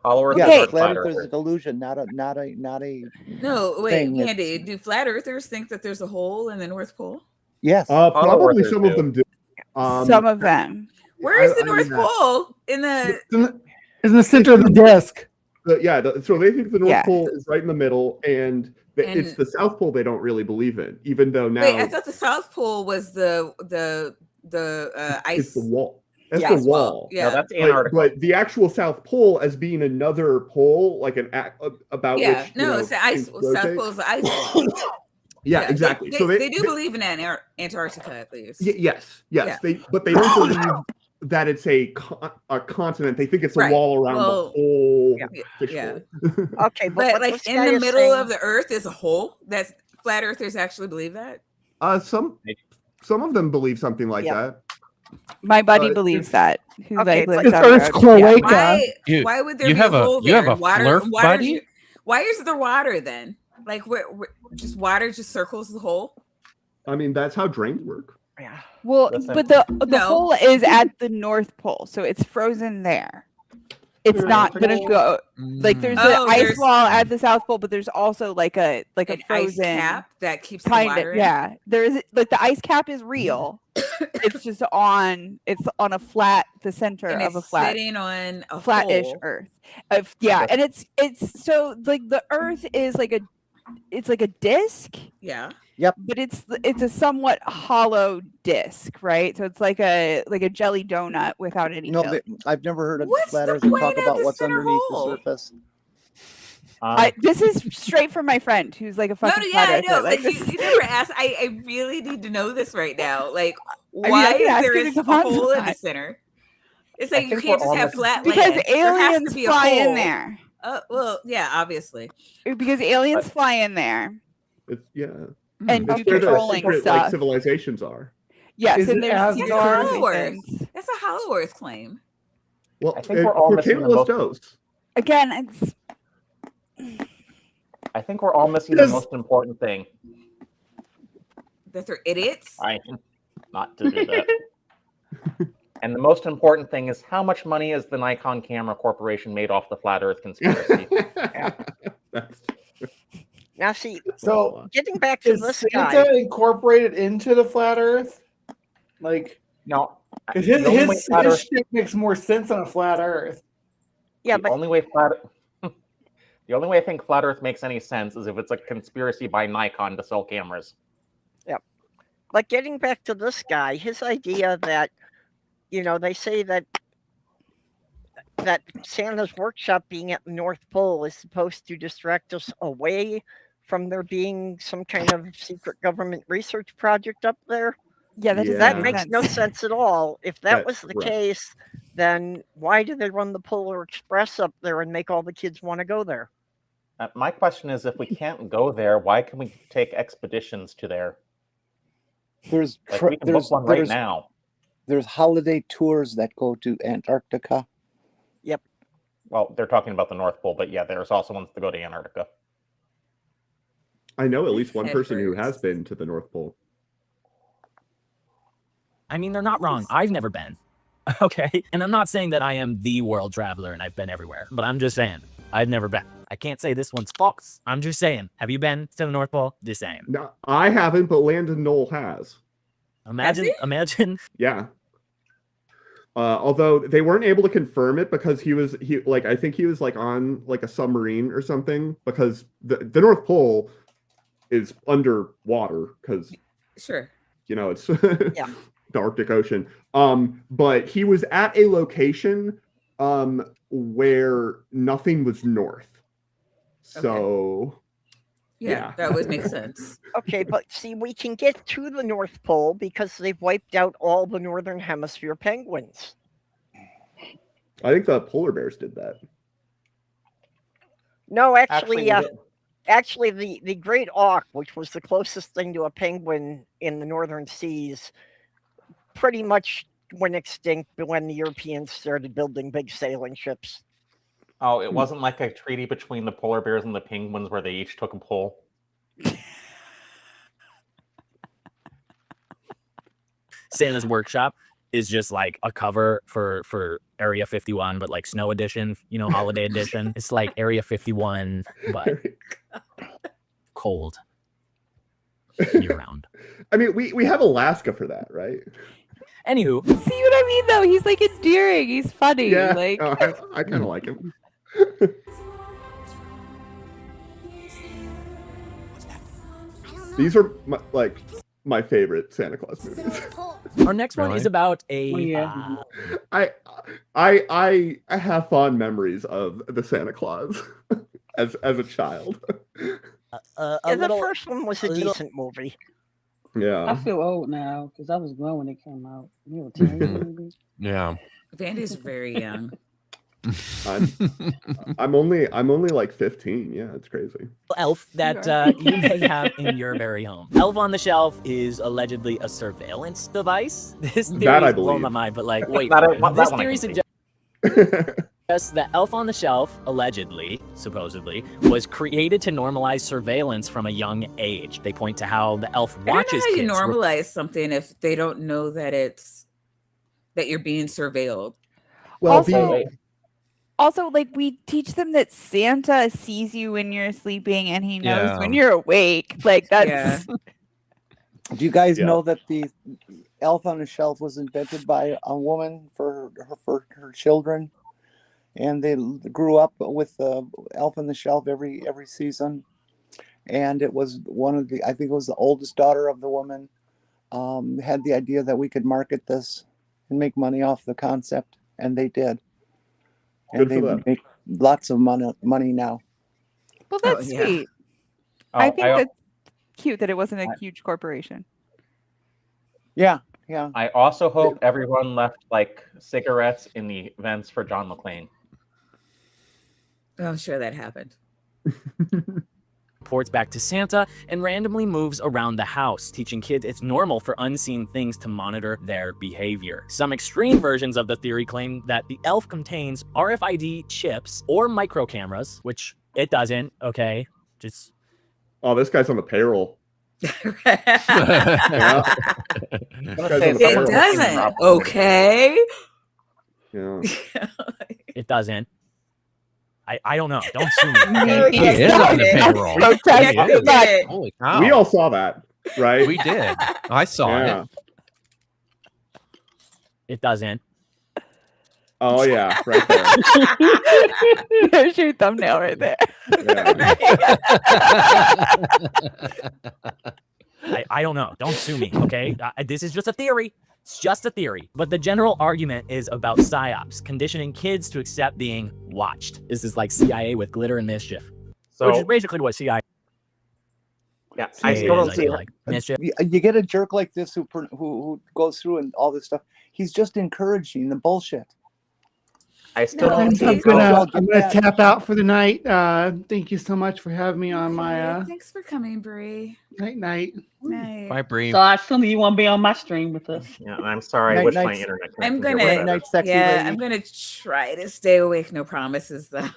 Hollow Earth Yeah, Okay. is flat Earth Earth. is a delusion, not a. No, wait, thing. Andy. Do flat Earthers think that there's a hole in the North Pole? Yes. Probably Earthers some of do. them do. Some of them. Where is the I North mean that. Pole? In the It's in the center of the disc. So they think the North Yeah. Pole is right in the middle, and it's the South Pole they don't really believe in, even though now wait, I thought the South Pole was the ice. it's the wall. That's Yeah. the wall. Yeah. No, that's Antarctica. But the actual South Pole as being another pole, like about Yeah, which no, it's the ice. things South rotate. Pole is the ice pole. Yeah, exactly. They, So they do believe in Antarctica at least. yes. Yeah. But they don't believe that it's a continent. They think it's a Right. wall around Well, the whole yeah. fishbowl. Okay, but But what like this in guy the is middle saying- of the Earth is a hole. That's flat Earthers actually believe that. Some of them believe something like that. My buddy But believes that. Who Okay, like lives It's on the Earth's road. cloaca. Why would there You be have a a- hole you there? have a water, Flurf buddy? Why is there water then? Like where just water just circles the hole? I mean, that's how drains work. Yeah. Well, Listen. but the No. hole is at the North Pole, so it's frozen there. It's There's not a gonna hole. go like there's Oh, an ice there's- wall at the South Pole, but there's also like a An ice frozen cap that keeps the kind water of in? yeah. There is like the ice cap is real. It's just on a flat the center And of a it's flat sitting on a flat-ish hole. Earth. And it's so like the Earth is like a disc. Yeah. But it's a somewhat hollow disc, right? So it's like a jelly donut without any No, jelly. I've never heard of What's flat the Earthers point talk of about the what's center underneath hole? the surface. This is straight from my friend who's like a No, fucking yeah, flat I know. earther. Like Like, you never asked. I really need to know this right now. Like, mean, I why can ask there you to is a come on hole in the sometime. center? It's like you think can't we're just have almost- flat because land. There has to aliens be a fly in hole. there. Well, yeah, obviously. Because aliens fly in there It's and That's do where the controlling secret stuff. civilizations are. Yes, Is and it there's Asgard? secret That's Hollow Earth. things. That's a Hollow Earth claim. Well, I think we're all missing the most. Dose. Again, it's I think we're all missing the most important thing. That they're idiots. I not to do that. And the most important thing is how much money has the Nikon Camera Corporation made off the Flat Earth conspiracy? Now, see, So getting back to is this Santa guy, incorporated into the flat Earth? Like, No. 'cause The only way Flat his Earth- shit makes more sense on a flat Earth. yeah, the but only way flat The only way I think Flat Earth makes any sense is if it's a conspiracy by Nikon to sell cameras. Yep. But getting back to this guy, his idea that, they say that Santa's workshop being at the North Pole is supposed to distract us away from there being some kind of secret government research project up there. Yeah, that makes no sense at all. If that was the right. case, then why do they run the Polar Express up there and make all the kids want to go there? My question is, if we can't go there, why can we take expeditions to there? There's we can book one right now. There's holiday tours that go to Antarctica. Yep. Well, they're talking about the North Pole, but yeah, there's also ones to go to Antarctica. I know at least one person who has been to the North Pole. I mean, they're not wrong. I've never been. Okay. And I'm not saying that I am the world traveler and I've been everywhere, but I'm just saying I've never been. I can't say this one's false. I'm just saying. Have you been to the North Pole? Just saying. No, I haven't, but Landon Knoll has. Imagine. Yeah. Although they weren't able to confirm it because I think he was like on like a submarine or something, because the North Pole is underwater because sure, it's the Arctic Ocean. But he was at a location where nothing was north. So yeah, that would make sense. Okay, but see, we can get to the North Pole because they've wiped out all the Northern Hemisphere penguins. I think the polar bears did that. No, actually the great auk, which was the closest thing to a penguin in the northern seas, pretty much went extinct when the Europeans started building big sailing ships. Oh, it wasn't like a treaty between the polar bears and the penguins where they each took a pole? Santa's Workshop is just like a cover for Area 51, but like Snow Edition, Holiday Edition. It's like Area 51, but cold year round. I mean, we have Alaska for that, right? Anywho, see what I mean though? He's like endearing. He's funny. Yeah, like I kind of like him. These are my favorite Santa Claus movies. Our next one is about a. I have fond memories of the Santa Claus as a child. The first one was a decent movie. Yeah. I feel old now because I was grown when it came out. You were 10 maybe. Yeah. Vandy's very young. I'm only like 15. Yeah, it's crazy. Elf that you may have in your very home. Elf on the Shelf is allegedly a surveillance device. This theory is blowing my mind, but like, wait, this theory suggests that Elf on the Shelf, supposedly, was created to normalize surveillance from a young age. They point to how the elf watches I don't kids. know how you normalize something if they don't know that that you're being surveilled. Well, also, like, we teach them that Santa sees you when you're sleeping and he knows when you're awake. Like, that's... Do you guys know that the Elf on the Shelf was invented by a woman for her children? And they grew up with Elf on the Shelf every season. And it was I think it was the oldest daughter of the woman, had the idea that we could market this and make money off the concept. And they did. And they make lots of money now. Well, that's sweet. I think that's cute that it wasn't a huge corporation. Yeah. I also hope everyone left like cigarettes in the vents for John McClane. I'm sure that happened. Reports back to Santa and randomly moves around the house, teaching kids it's normal for unseen things to monitor their behavior. Some extreme versions of the theory claim that the elf contains RFID chips or micro cameras, which it doesn't. Okay, just this guy's on the payroll. It doesn't. Okay. Yeah. It doesn't. I don't know. Don't sue me. He is on the payroll. Holy cow. We all saw that, right? We did. I saw it. It doesn't. Oh yeah, right there. There's your thumbnail right there. I don't know. Don't sue me, okay? This is just a theory. It's just a theory. But the general argument is about psyops, conditioning kids to accept being watched. This is like CIA with glitter and mischief. So, which is basically what CIA yeah, I still don't see like mischief. You get a jerk like this who goes through and all this stuff. He's just encouraging the bullshit. I still I'm don't see. gonna tap out for the night. Thank you so much for having me on my Thanks for coming, Bree. night. Bye, Bree. So I assume you won't be on my stream with us. Yeah, I'm sorry. I wish my internet. I'm connection gonna, were better. I'm gonna try to stay awake. No promises, though.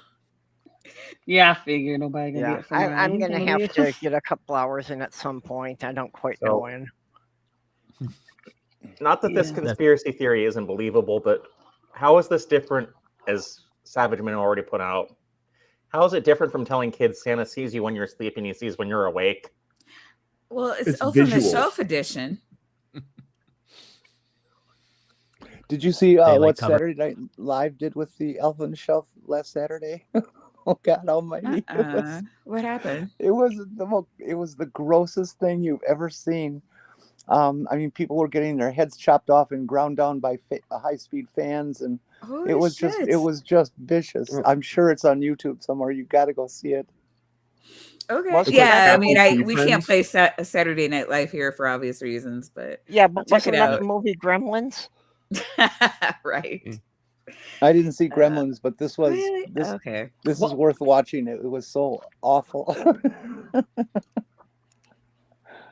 Yeah, I figure nobody gonna Yeah, get from I'm gonna rain. have to get a couple hours in at some point. I don't quite know when. Not that this conspiracy theory isn't believable, but how is this different? As Savage Man already put out, how is it different from telling kids Santa sees you when you're sleeping, he sees when you're awake? Well, It's Elf on the visual. Shelf edition. Did you see like what cover- Saturday Night Live did with the Elf on the Shelf last Saturday? Oh God Almighty! What happened? It was the grossest thing you've ever seen. I mean, people were getting their heads chopped off and ground down by high-speed fans, and Holy it was just vicious. I'm sure it's on YouTube somewhere. You got to go see it. Okay. Mark, Yeah, I it's mean, like we can't play Saturday Night Live here for obvious reasons, but Yeah, but check it wasn't that out. the movie Gremlins? Right. I didn't see Gremlins, but this was really? this. Okay. This is worth watching. It was so awful.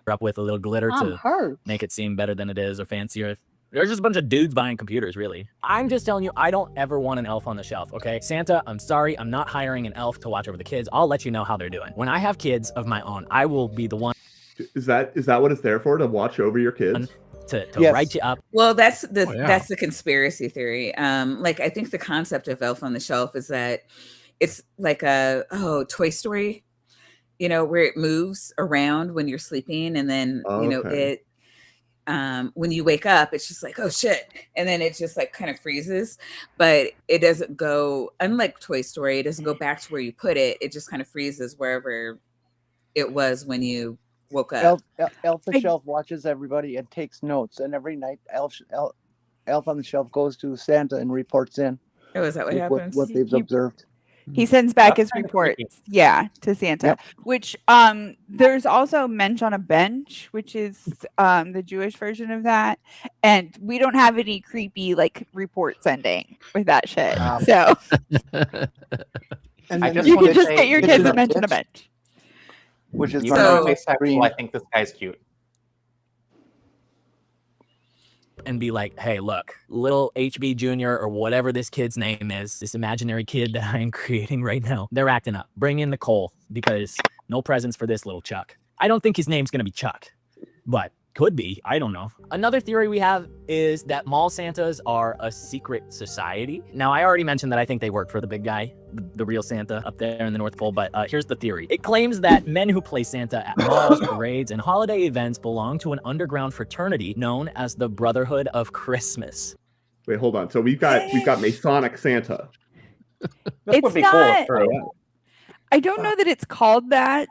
Up with a little glitter I'm to hurt. make it seem better than it is or fancier. There's just a bunch of dudes buying computers, really. I'm just telling you, I don't ever want an elf on the shelf, okay? Santa, I'm sorry, I'm not hiring an elf to watch over the kids. I'll let you know how they're doing. When I have kids of my own, I will be the one Is that what it's there for? To watch over your kids? to Yes. write you up. Well, that's the Oh, yeah. that's the conspiracy theory. Like I think the concept of Elf on the Shelf is that it's like a Toy Story, where it moves around when you're sleeping, and then Okay. it when you wake up, it's just like, oh shit, and then it just like kind of freezes, but it doesn't go, unlike Toy Story, it doesn't go back to where you put it. It just kind of freezes wherever it was when you woke up. Elf on the Shelf watches everybody and takes notes, and every night Elf on the Shelf goes to Santa and reports in. Oh, is that what with happens? What they've observed. He sends back That's his kinda reports, creepy. to Santa. Yep. Which there's also Mensch on a Bench, which is the Jewish version of that, and we don't have any creepy like report sending with that shit. So And I then just you want can to just say, get your kids a Mensch on a Bench. which is even though very it's asexual, I think this guy's cute. And be like, hey, look, little HB Jr. or whatever this kid's name is, this imaginary kid that I'm creating right now, they're acting up. Bring in Nicole, because no presents for this little Chuck. I don't think his name's going to be Chuck, but could be. I don't know. Another theory we have is that mall Santas are a secret society. Now, I already mentioned that I think they work for the big guy, the real Santa up there in the North Pole, but here's the theory. It claims that men who play Santa at malls, parades, and holiday events belong to an underground fraternity known as the Brotherhood of Christmas. Wait, hold on. So we've got Masonic Santa. This It's would be not- cool if true. I don't know that it's called that,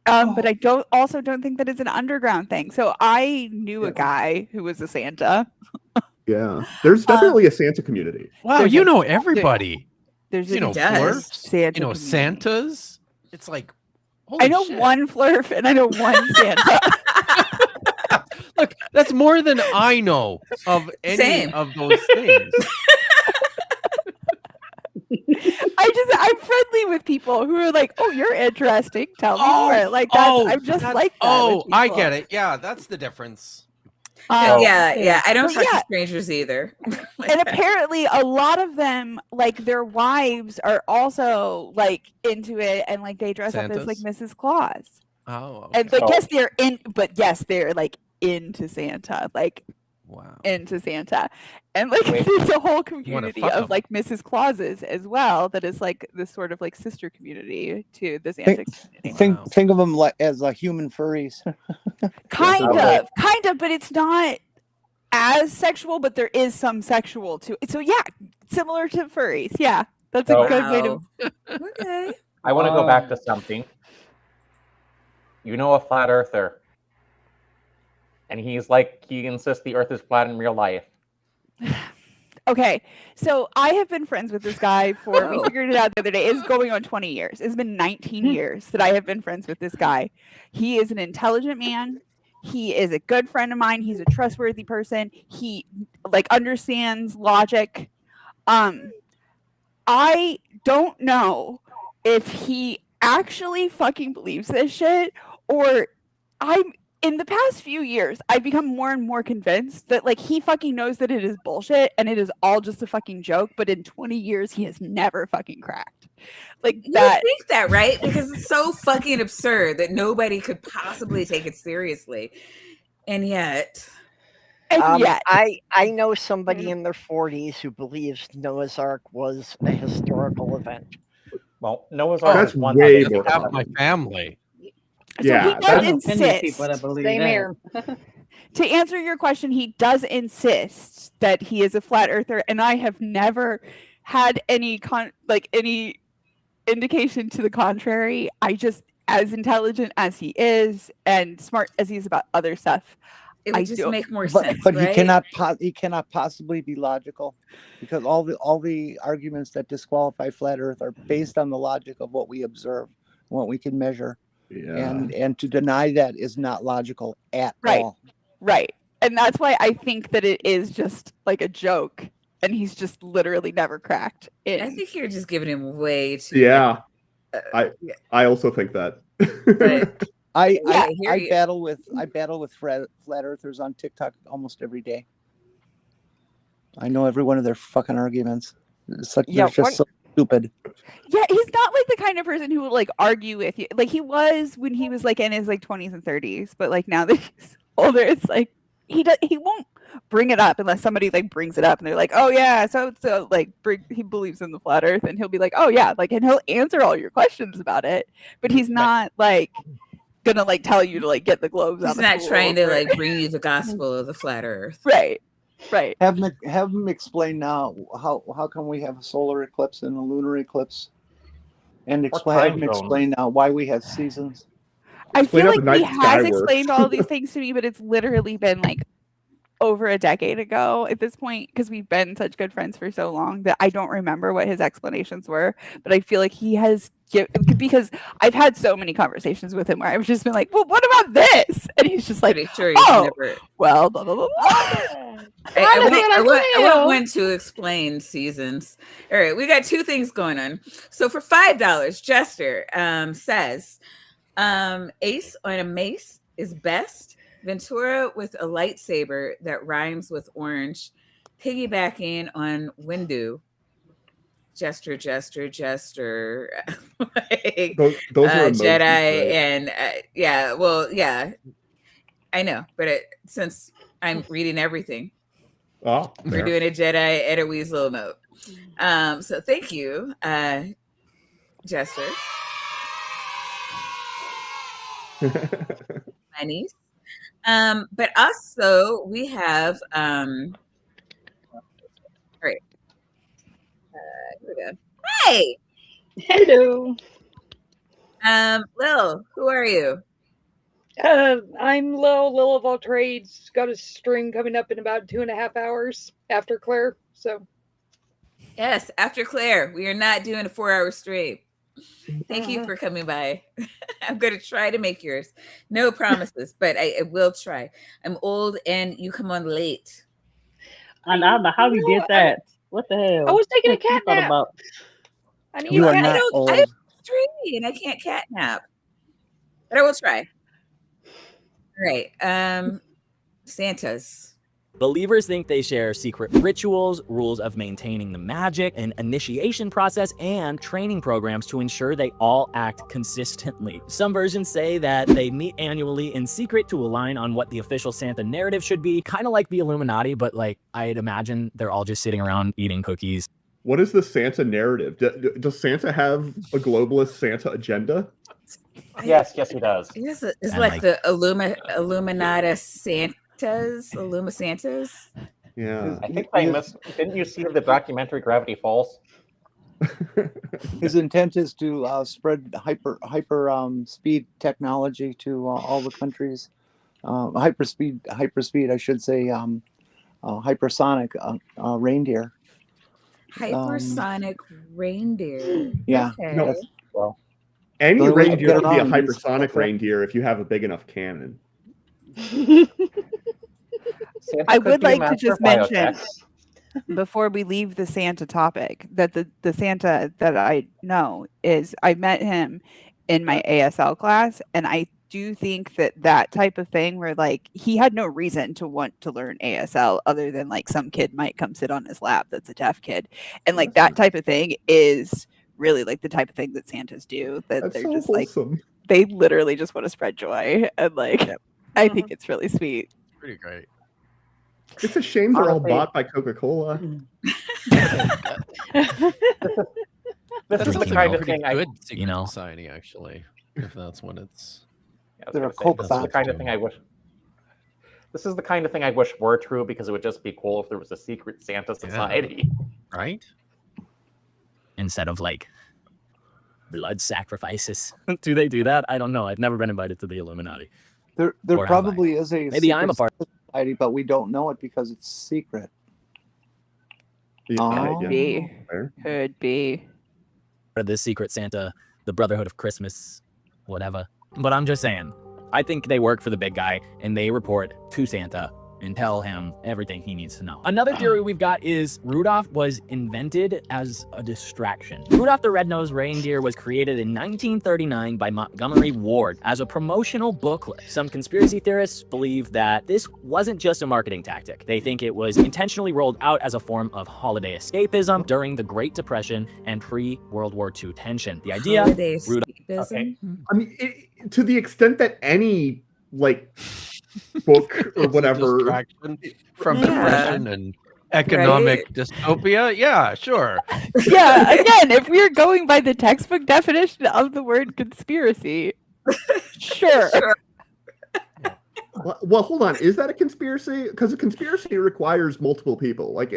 but I don't think that it's an underground thing. So I knew a guy who was a Santa. Yeah, there's definitely a Santa community. Wow, There's you a- know everybody. There's You a know does. Flurfs, Santa you know community. Santas. It's like, I holy know shit. one Flurf and I know one Santa. Look, that's more than I know of any Same. of those things. I'm friendly with people who are like, "Oh, you're interesting. Tell me more." Like I'm just like that. with I people. get it. Yeah, that's the difference. Yeah. I don't So, talk yeah. to strangers either. And apparently a lot of them, like their wives are also like into it and like they dress up as like Mrs. Claus. Oh, And but yes, they're like into Santa, like wow, into Santa. And like Wait. there's a whole wanna community fuck 'em. of like Mrs. Clauses as well that is like this sort of like sister community to the Santa community. Think of them like as human furries. Kind Okay. of, but it's not as sexual, but there is some sexual to it. So yeah, similar to furries. Yeah, that's So- a good way to. Okay. I want to go back to something. You know a flat earther. And he insists the earth is flat in real life. Okay, so I have been friends with this guy for, we figured it out the other day, it's going on 20 years. It's been 19 years that I have been friends with this guy. He is an intelligent man. He is a good friend of mine. He's a trustworthy person. He understands logic. I don't know if he actually fucking believes this shit, or in the past few years, I've become more and more convinced that he fucking knows that it is bullshit and it is all just a fucking joke, but in 20 years he has never fucking cracked. You think that, right? Because it's so fucking absurd that nobody could possibly take it seriously. And yet I know somebody in their 40s who believes Noah's Ark was a historical event. Well, Noah's Ark That's is one way of more. Half my family. So he does insist. Same here. To answer your question, he does insist that he is a flat earther, and I have never had any any indication to the contrary. I just, as intelligent as he is and smart as he is about other stuff, it would just make more But, sense. but right? he cannot possibly be logical, because all the arguments that disqualify flat Earth are based on the logic of what we observe, what we can measure. Yeah. And to deny that is not logical at all. Right. And that's why I think that it is just like a joke, and he's just literally never cracked it. I think you're just giving him way too. Yeah. I also think that. But I hear you. battle with flat earthers on TikTok almost every day. I know every one of their fucking arguments. They're just so stupid. Yeah, he's not the kind of person who will argue with you. He was when he was in his 20s and 30s, but now that he's older, it's he won't bring it up unless somebody brings it up and they're like, oh yeah, so he believes in the flat earth, and he'll be like, oh yeah, and he'll answer all your questions about it, but he's not gonna tell you to get the globes. He's not trying to bring you the gospel of the flat earth. Right. Have them explain now how come we have a solar eclipse and a lunar eclipse, and have them explain now why we have seasons. I feel Explain how the he night sky has works. explained all these things to me, but it's literally been over a decade ago at this point, because we've been such good friends for so long that I don't remember what his explanations were. But I feel he has because I've had so many conversations with him where I've just been like, well, what about this? And he's just like, sure well, blah, blah, blah, blah. I want one to explain seasons. All right, we got two things going on. So for $5, Jester says Ace on a mace is best. Ventura with a lightsaber that rhymes with orange. Piggybacking on Windu. Jester. Those are Jedi right? and yeah. I know, but since I'm reading everything, we're doing a Jedi and a Weasel emote. So thank you, Jester. My niece. But also we have all right. Here we go. Hey. Hello. Lil, who are you? I'm Lil of all trades. Got a stream coming up in about 2.5 hours after Claire. So Yes, after Claire. We are not doing a 4-hour stream. Thank you for coming by. I'm going to try to make yours. No promises, but I will try. I'm old and you come on late. I don't know how you did that. What the hell? I was taking a What you cat thought nap. about? I need You a are cat not nap. old. I have a stream and I can't catnap, but I will try. All right. Santas. Believers think they share secret rituals, rules of maintaining the magic, an initiation process, and training programs to ensure they all act consistently. Some versions say that they meet annually in secret to align on what the official Santa narrative should be, kind of like the Illuminati, but I'd imagine they're all just sitting around eating cookies. What is the Santa narrative? Does Santa have a globalist Santa agenda? Yes, he does. It's And like the Illuminati Santas, Illuma Santas. Yeah. I think I missed. Didn't you see the documentary Gravity Falls? His intent is to spread hyper speed technology to all the countries. Hyperspeed, I should say, hypersonic reindeer. Hypersonic reindeer. Yeah. Okay. No. Well, Any The only way to reindeer get can be a around is- hypersonic reindeer if you have a big enough cannon. I would like to just mention before we leave the Santa topic that the Santa that I know is I met him in my ASL class, and I do think that type of thing where like he had no reason to want to learn ASL other than like some kid might come sit on his lap that's a deaf kid, and like that type of thing is really like the type of thing that Santas do, that That's they're so just wholesome. like they literally just want to spread joy, and like I think it's really sweet. Pretty great. It's a shame they're all Honestly- bought by Coca-Cola. This is the kind of thing I, good secret society, actually, if that's what it's. I was gonna say, this is the kind of thing I wish. This is the kind of thing I wish were true, because it would just be cool if there was a secret Santa society. Right? Instead of like blood sacrifices. Do they do that? I don't know. I've never been invited to the Illuminati. There Or have probably is a Maybe I'm a secret part. society, but we don't know it because it's secret. Could be. Could be. Or the Secret Santa, the Brotherhood of Christmas, whatever. But I'm just saying, I think they work for the big guy and they report to Santa and tell him everything he needs to know. Another theory we've got is Rudolph was invented as a distraction. Rudolph the Red-Nosed Reindeer was created in 1939 by Montgomery Ward as a promotional booklet. Some conspiracy theorists believe that this wasn't just a marketing tactic. They think it was intentionally rolled out as a form of holiday escapism during the Great Depression and pre-World War II tension. The idea, Holiday Rudolph, escapism? I mean, to the extent that any like book or whatever Distraction from depression and economic dystopia. Yeah, sure. Yeah, again, if we're going by the textbook definition of the word conspiracy, sure. Well, hold on. Is that a conspiracy? Because a conspiracy requires multiple people. Like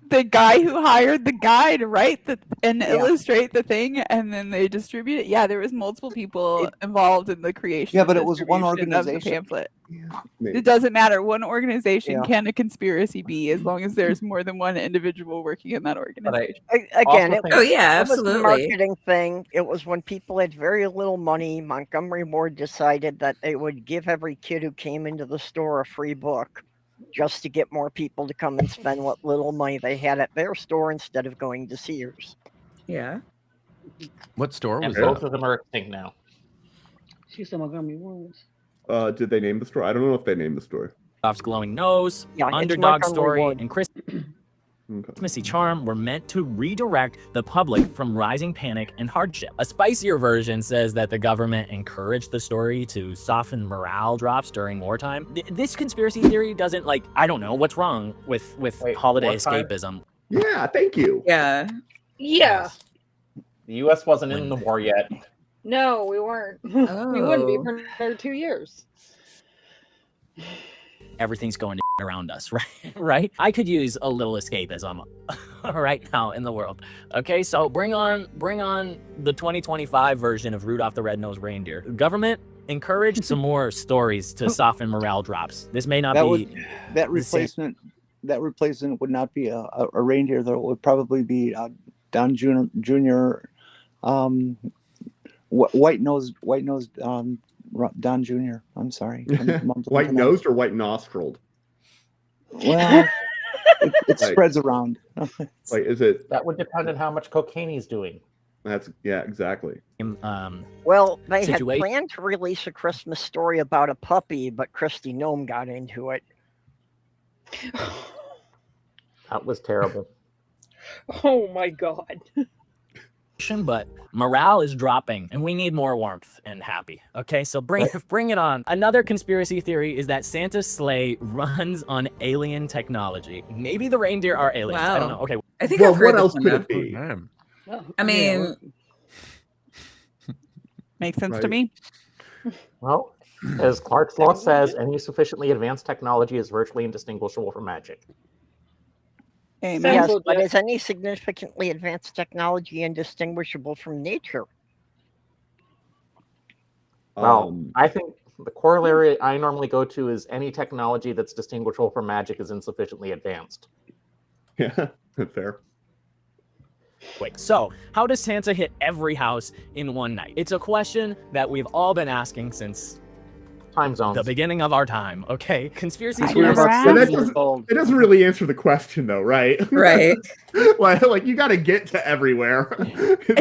The guy who hired the guy to write and illustrate the thing, and then they distribute it. Yeah, there was multiple people involved in the creation. Yeah, and but it was one distribution of the organization. pamphlet. maybe. It doesn't matter. One organization Yeah. can a conspiracy be, as long as there's more than one individual working in that organization. Again, Also it, think- Oh, yeah, it was a absolutely. marketing thing. It was when people had very little money. Montgomery Ward decided that they would give every kid who came into the store a free book, just to get more people to come and spend what little money they had at their store instead of going to Sears. Yeah. What store And was both that? of them are extinct now. She said Montgomery Wards. Did they name the store? I don't know if they named the store. Rudolph's glowing nose, Yeah, it's underdog Montgomery story, Ward. and Okay. Christmassy charm were meant to redirect the public from rising panic and hardship. A spicier version says that the government encouraged the story to soften morale drops during wartime. This conspiracy theory doesn't I don't know what's wrong with Wait, holiday wartime? escapism. Yeah, thank you. Yeah. Yeah. The U.S. wasn't in the war yet. No, we weren't. We wouldn't be Oh. for another 2 years. Everything's going to around us, right? Right? I could use a little escapism right now in the world. Okay, so bring on the 2025 version of Rudolph the Red-Nosed Reindeer. The government encouraged some more stories to soften morale drops. This may not That be would that the same- replacement would not be a reindeer, though. It would probably be Don Junior, white nosed Don Junior. I'm sorry, White nosed or white nostrilled? Well, it Like- spreads around. Like, is it? That would depend on how much cocaine he's doing. That's exactly. Well, they had Situation- planned to release a Christmas story about a puppy, but Christy Gnome got into it. That was terrible. Oh my god. but morale is dropping and we need more warmth and happy. Okay, so bring it on. Another conspiracy theory is that Santa's sleigh runs on alien technology. Maybe the reindeer are aliens. I don't Wow. know. Okay. I think Well, I've heard what this else one, could though. it be? I mean, Makes sense to Right. me. Well, As Clark's Law says, any sufficiently advanced technology is virtually indistinguishable from magic. Amen. Yes, but is any significantly advanced technology indistinguishable from nature? Well, I think the corollary I normally go to is any technology that's distinguishable from magic is insufficiently advanced. Yeah, fair. Wait, so how does Santa hit every house in one night? It's a question that we've all been asking since time zones, the beginning of our time. Okay, conspiracies. It doesn't really answer the question, though, right? Right. like you got to get to everywhere.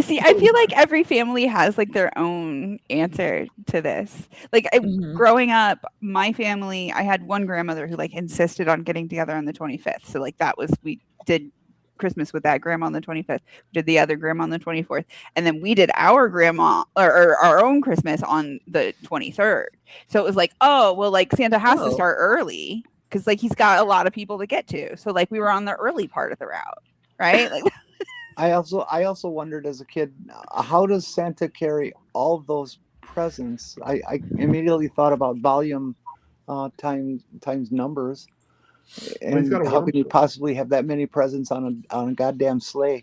See, I feel like every family has like their own answer to this. Like growing up, my family, I had one grandmother who like insisted on getting together on the 25th. So like that was, we did Christmas with that grandma on the 25th, did the other grandma on the 24th, and then we did our grandma or our own Christmas on the 23rd. So it was like, oh well, like Santa has to start early because like he's got a lot of people to get to. So like we were on the early part of the route, right? Like I also wondered as a kid, how does Santa carry all of those presents? I immediately thought about volume times numbers. And how could you possibly have that many presents on a goddamn sleigh,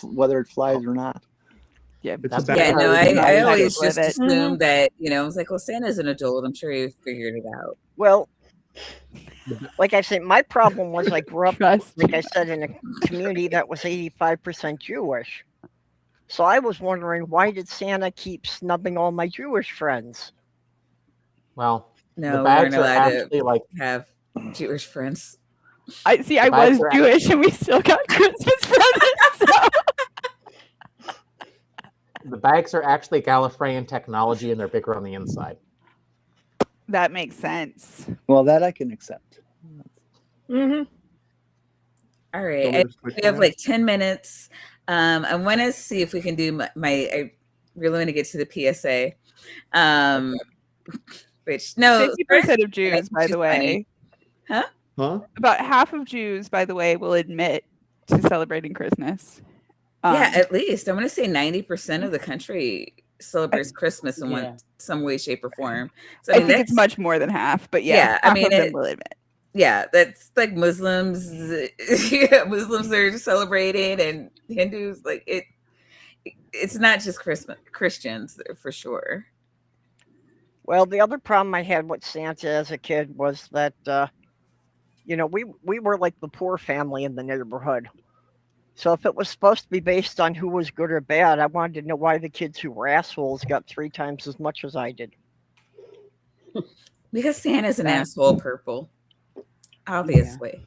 whether it flies or not? Yeah, I always just assumed that, I was like, well, Santa's an adult. I'm sure he figured it out. Well, like I said, my problem was I grew up, like I said, in a community that was 85% Jewish. So I was wondering, why did Santa keep snubbing all my Jewish friends? Well, no, the we weren't bags are allowed actually to like have Jewish friends. I was Jewish and we still got Christmas presents. So. The bags are actually Gallifreyan technology and they're bigger on the inside. That makes sense. Well, that I can accept. All right. We have like 10 minutes. I want to see if we can do I really want to get to the PSA. Which, no. 50% of Jews, by the way. Huh? About half of Jews, by the way, will admit to celebrating Christmas. Yeah, at least. I want to say 90% of the country celebrates Christmas in some way, shape, or form. So I think it's much more than half, but half of them will admit. Yeah, that's like Muslims. Muslims are celebrating, and Hindus, like it's not just Christians for sure. Well, the other problem I had with Santa as a kid was that, we were like the poor family in the neighborhood. So if it was supposed to be based on who was good or bad, I wanted to know why the kids who were assholes got 3 times as much as I did. Because Santa's an asshole, Purple. Obviously.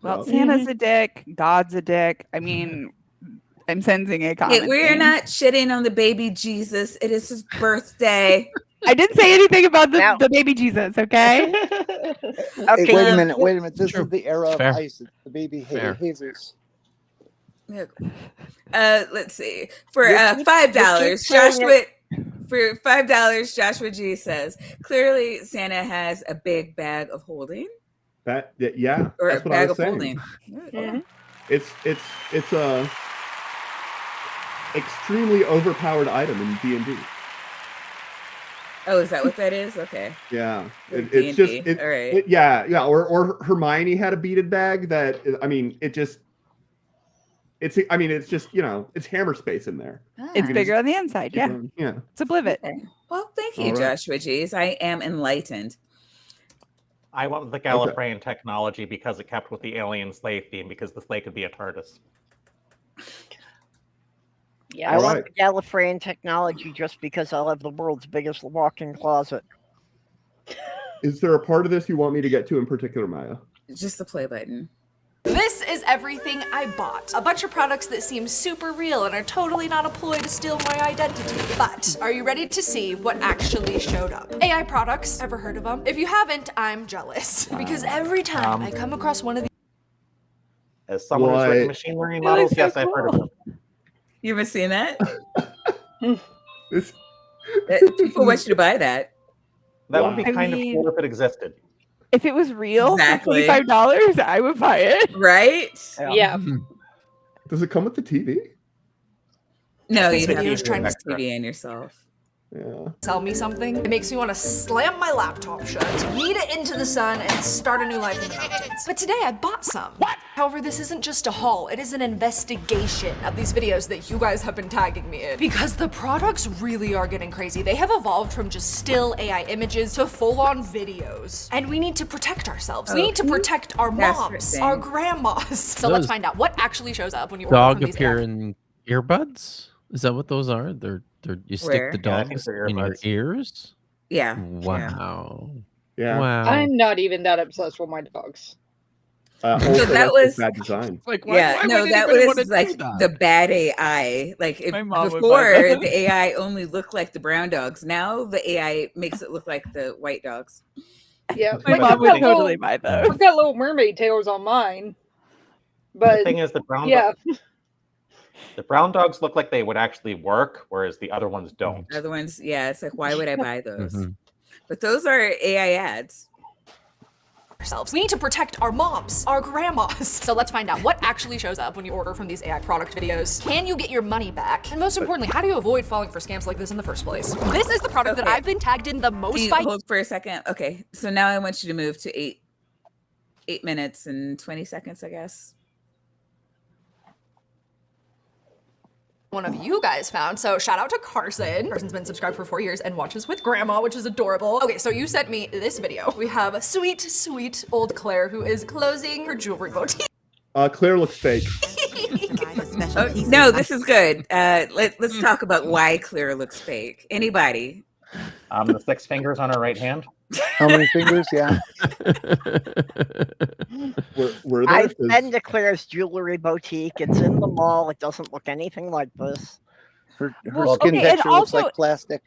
Well, Santa's a dick. God's a dick. I mean, I'm sensing a comment. We're not shitting on the baby Jesus. It is his birthday. I didn't say anything about the baby Jesus, okay? Okay. Wait a minute. This is the era of ISIS, the baby Jesus. Let's see. For $5, Joshua G says, clearly Santa has a big bag of holding. Or that's what a bag I was of saying. holding. It's a extremely overpowered item in D&D. Oh, is that what that is? Okay. Yeah, it's just all right. yeah. Or Hermione had a beaded bag that it's just it's hammer space in there. It's bigger on the inside. Yeah. Yeah. It's a blivet. Okay. Well, thank you, Joshua G's. I am enlightened. I went with the Gallifreyan technology because it kept with the alien sleigh theme, because the sleigh could be a TARDIS. Yeah, I want the Gallifreyan technology just because I'll have the world's biggest walk-in closet. Is there a part of this you want me to get to in particular, Maya? Just the play button. This is everything I bought. A bunch of products that seem super real and are totally not a ploy to steal my identity. But are you ready to see what actually showed up? AI products, ever heard of them? If you haven't, I'm jealous. Because every time I come across one of these... As someone who's written machine learning models, yes, I've heard of them. You ever seen that? People want you to buy that. That would be kind of cool if it existed. If it was real, Exactly. for $25, I would buy it. Right? Yeah. Does it come with the TV? No, you This have video is to trying turn to- the TV in yourself. Yeah. Sell me something. It makes me want to slam my laptop shut, yeet it into the sun, and start a new life in the mountains. But today I bought some. What? However, this isn't just a haul. It is an investigation of these videos that you guys have been tagging me in. Because the products really are getting crazy. They have evolved from just still AI images to full-on videos. And we need to protect ourselves. We need to protect our moms, our grandmas. So let's find out what actually shows up when you order Dog from these appear in earbuds? Is that what those are? They're you stick the Where? Yeah, I think dogs they're in your earbuds. ears? Yeah. Wow. Yeah. Wow. I'm not even that obsessed with my dogs. Also, So that that's was bad design. Like, yeah, no, would that anybody wanna was do like that? the bad AI. Like My mom would buy before, that. the AI only looked like the brown dogs. Now the AI makes it look like the white dogs. Yeah, My like mom I've would got totally little, buy those. I've got little mermaid tails on mine. The But thing is, the brown yeah, dogs look like they would actually work, whereas the other ones don't. Other ones, yeah, it's like, why would I buy those? Mhm. But those are AI ads. ourselves. We need to protect our moms, our grandmas. So let's find out what actually shows up when you order from these AI product videos. Can you get your money back? And most importantly, how do you avoid falling for scams like this in the first place? This is the product that I've been tagged in the most Can you by. hold for a second? Okay, so now I want you to move to 8 minutes and 20 seconds, I guess. One of you guys found. So shout out to Carson. Carson's been subscribed for 4 years and watches with grandma, which is adorable. Okay, so you sent me this video. We have a sweet, sweet old Claire who is closing her jewelry boutique. Claire looks fake. No, this is good. Let's talk about why Claire looks fake. Anybody? The 6 fingers on her right hand. How many fingers? Yeah. Were I've been to Claire's jewelry boutique. It's in the mall. It doesn't look anything like this. Her Well, skin okay, and texture looks like also- plastic.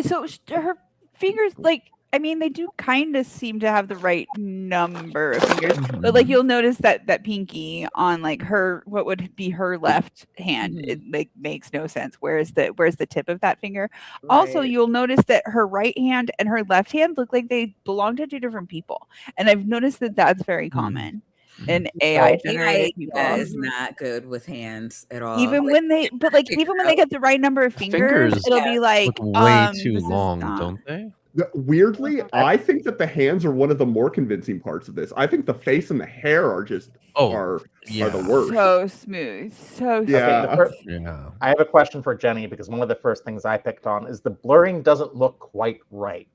So her fingers, like, I mean, they do kind of seem to have the right number of fingers, but like you'll notice that pinky on like her, what would be her left hand, it like makes no sense. Where's the tip of that finger? Also, Right. you'll notice that her right hand and her left hand look like they belong to two different people, and I've noticed that that's very common in AI generated people. is not good with hands at all. Even when they, but like even when they get the right number of fingers, it'll be like look way this too is long, not- don't they? Weirdly, I think that the hands are one of the more convincing parts of this. I think the face and the hair are just are the worst. So smooth, so Yeah. smooth. I have a question for Jenny because one of the first things I picked on is the blurring doesn't look quite right.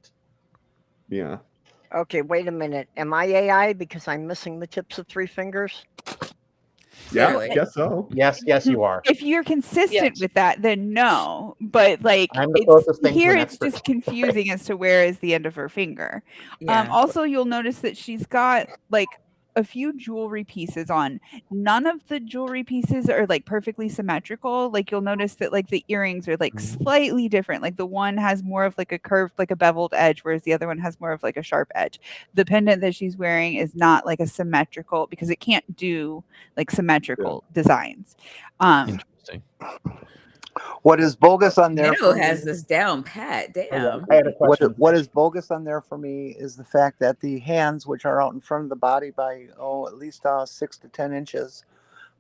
Yeah. Okay, wait a minute. Am I AI because I'm missing the tips of 3 fingers? Yeah, I guess so. Yes, you are. If you're consistent with that, then no. But like I'm the closest thing to here, an it's expert. just confusing as to where is the end of her finger. Yeah. Also, you'll notice that she's got like a few jewelry pieces on. None of the jewelry pieces are like perfectly symmetrical. Like you'll notice that like the earrings are like slightly different. Like the one has more of like a curved, like a beveled edge, whereas the other one has more of like a sharp edge. The pendant that she's wearing is not like a symmetrical because it can't do like symmetrical designs. Interesting. What is bogus on there? Minnow for has me- this down pat. Damn. I had a question. What is bogus on there for me is the fact that the hands, which are out in front of the body by at least 6 to 10 inches,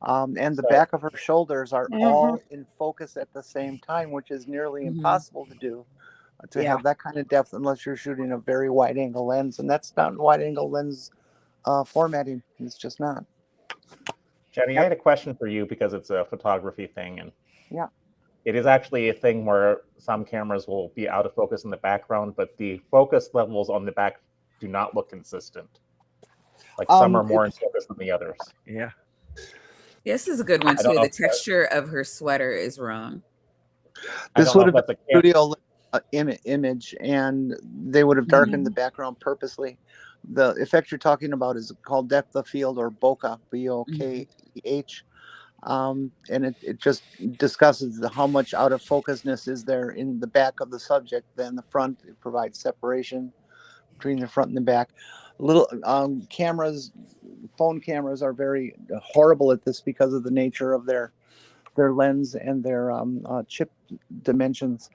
and the back of her shoulders are all in focus at the same time, which is nearly impossible to do. To have that kind of depth unless you're shooting a very wide angle lens, and that's not wide angle lens formatting. It's just not. Jenny, I had a question for you because it's a photography thing, and Yeah. it is actually a thing where some cameras will be out of focus in the background, but the focus levels on the back do not look consistent. Like some are more in focus than the others. Yeah. This is a good one I don't too. know The if that- texture of her sweater is wrong. This don't know would if have been that's a studio image, and they would have darkened the background purposely. The effect you're talking about is called depth of field, or bokeh, B-O-K-E-H. And it just discusses how much out of focusness is there in the back of the subject than the front. It provides separation between the front and the back. Little cameras, phone cameras are very horrible at this because of the nature of their lens and their chip dimensions.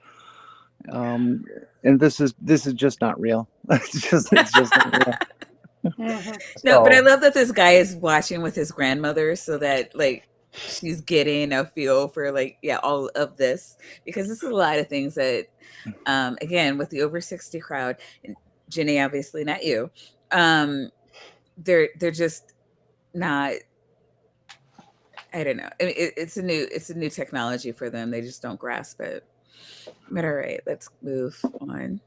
And this is just not real. it's just not real. No, but I love that this guy is watching with his grandmother so that like she's getting a feel for like all of this, because this is a lot of things that again with the over 60 crowd, and Jenny, obviously not you, they're just not, I don't know. It's a new technology for them. They just don't grasp it. But all right, let's move on.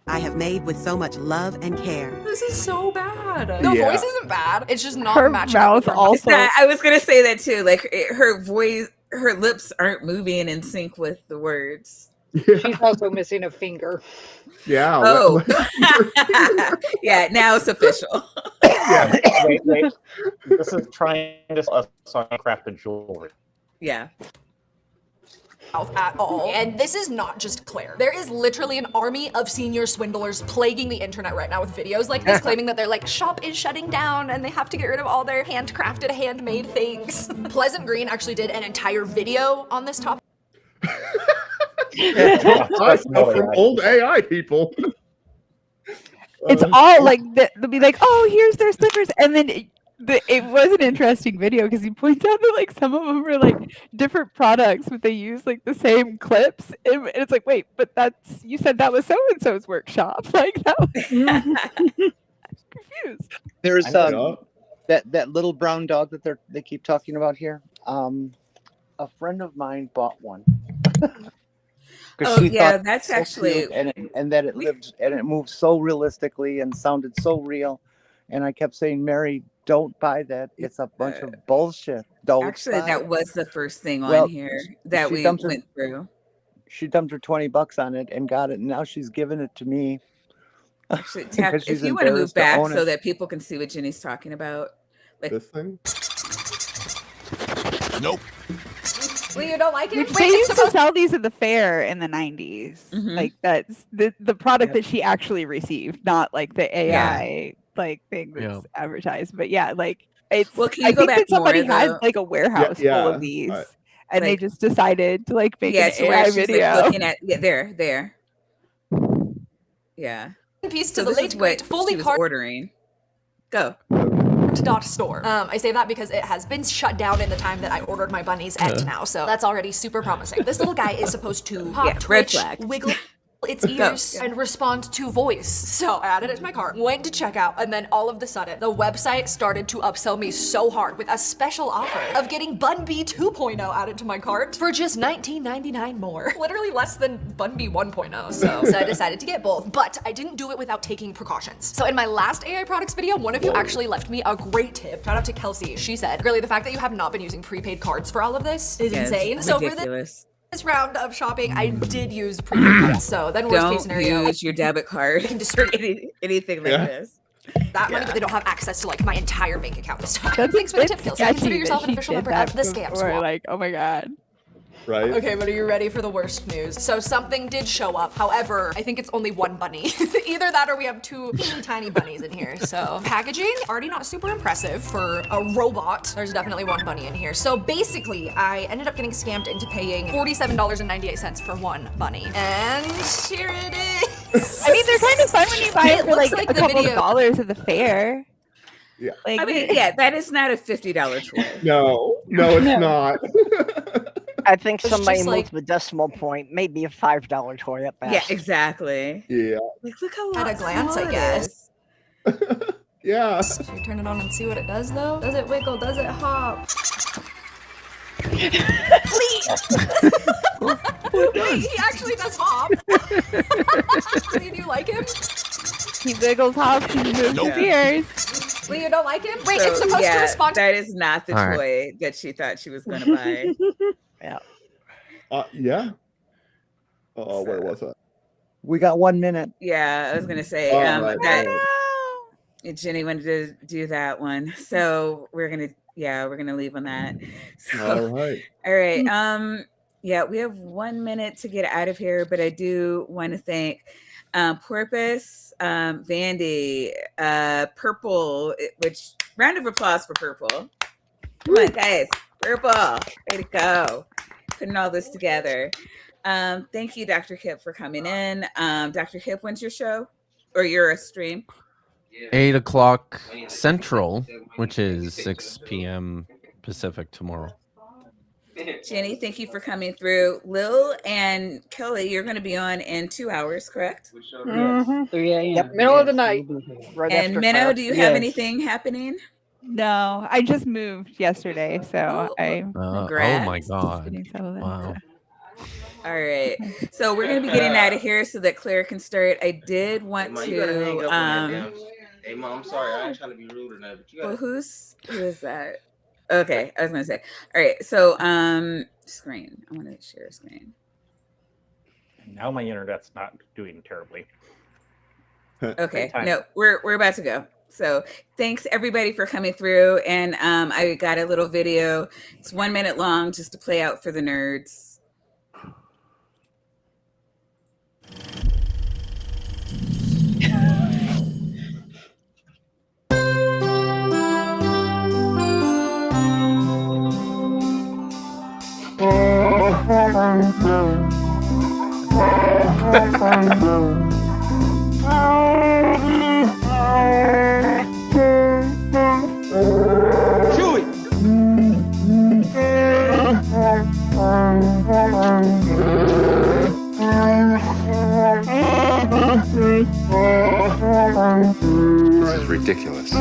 I have made with so much love and care. This is so bad. The Yeah. voice isn't bad. It's just not Her matching up with mouth her also. I was gonna say that too. Like her voice, her lips aren't moving in sync with the words. She's also missing a finger. Yeah. Oh, yeah. Now it's official. Wait. This is trying to sell crafted jewelry. Yeah. At all. And this is not just Claire. There is literally an army of senior swindlers plaguing the internet right now with videos like this, claiming that their like shop is shutting down and they have to get rid of all their handcrafted, handmade things. Pleasant Green actually did an entire video on this topic. From old AI people. It's all like they'll be like, "Oh, here's their slippers," and then it was an interesting video because he points out that like some of them are like different products, but they use like the same clips, and it's like, wait, but you said that was so and so's workshop, like that was confused. There's that little brown dog that they keep talking about here. A friend of mine bought one. Oh yeah, that's actually and that it lived and it moved so realistically and sounded so real, and I kept saying, Mary, don't buy that. It's a bunch of bullshit. Don't actually buy that it. was the first thing on here that we went through. She dumped her $20 on it and got it, and now she's giving it to me. Actually, Tap, if you want to move back so that people can see what Jenny's talking about, like this thing. Nope. Well, you don't like it? They used to sell these at the fair in the 90s. Mm-hmm. Like that's the product that she actually received, not like the AI like thing that's advertised. But yeah, like it's. Well, can you I go think back that somebody more, had though? like a warehouse full of these, and they just decided to like make an so where AI she's video. like looking at there. Yeah. Piece So to the this is late great what fully she was ordering. Go. .store. I say that because it has been shut down in the time that I ordered my bunnies at now, so that's already super promising. This little guy is supposed to pop, red twitch, flag. wiggle its ears, and respond to voice. So I added it to my cart, went to checkout, and then all of the sudden, the website started to upsell me so hard with a special offer of getting Bun B 2.0 added to my cart for just $19.99 more. Literally less than Bun B 1.0. So I decided to get both, but I didn't do it without taking precautions. So in my last AI products video, one of you actually left me a great tip. Shout out to Kelsey. She said, "Girlie, the fact that you have not been using prepaid cards for all of this is insane." So for this round of shopping, I did use prepaid cards. So then worst case scenario, Use your debit card. can just anything like this. that money, but they don't have access to like my entire bank account this time. That's Thanks for the tip, sketchy Kelsey. Consider that yourself an she official did member that of the Scam before, Squad. like, oh my god. Right. Okay, but are you ready for the worst news? So something did show up. However, I think it's only one bunny. Either that or we have two teeny tiny bunnies in here. So packaging, already not super impressive for a robot. There's definitely one bunny in here. So basically, I ended up getting scammed into paying $47.98 for one bunny. And here it is. I mean, they're kind of fun when you buy it for looks like a the couple of video. dollars at the fair. Yeah. Like, I mean, yeah, that is not a $50 toy. No, it's not. I think It's somebody just moved like- the decimal point, maybe a $5 toy at best. Yeah, exactly. Yeah. Like, look how At a glance, I guess. Yeah. Should we turn it on and see what it does though? Does it wiggle? Does it hop? Wait, he actually does hop. Lee, do you like him? he wiggles, hops, he moves his ears. Lee, you don't like him? Wait, So, it's supposed to respond to that is not the All right. toy that she thought she was going to buy. Yeah. Yeah. Oh, where was I? We got 1 minute. Yeah, I was going to say Right. Jenny wanted to do that one. So we're going to leave on that. So, All right. all right. Yeah, we have 1 minute to get out of here, but I do want to thank Porpoise, Vandy, Purple, which round of applause for Purple. Come on, guys. Purple. Way to go. Putting all this together. Thank you, Dr. Kip, for coming in. Dr. Kip, when's your show? Or your stream? 8 o'clock Central, which is 6 p.m. Pacific tomorrow. Jenny, thank you for coming through. Lil and Kelly, you're going to be on in 2 hours, correct? Yes, 3 a.m. Yep. Middle of the Yes, night. we'll be here. Right And after Minnow, Claire. do you have Yes. anything happening? No, I just moved yesterday, so I Oh my Congrats. God! getting settled in. Wow. All right. So we're going to be getting out of here so that Claire can start. I did want to. Hey, Mom, I'm sorry. I ain't trying to be rude or nothing, but you Well, who is that? Okay, I was gonna say. All right, so screen. I want to share a screen. Now my internet's not doing terribly. Okay, time. no, we're about to go. So thanks everybody for coming through, and I got a little video. It's 1 minute long, just to play out for the nerds. This is ridiculous.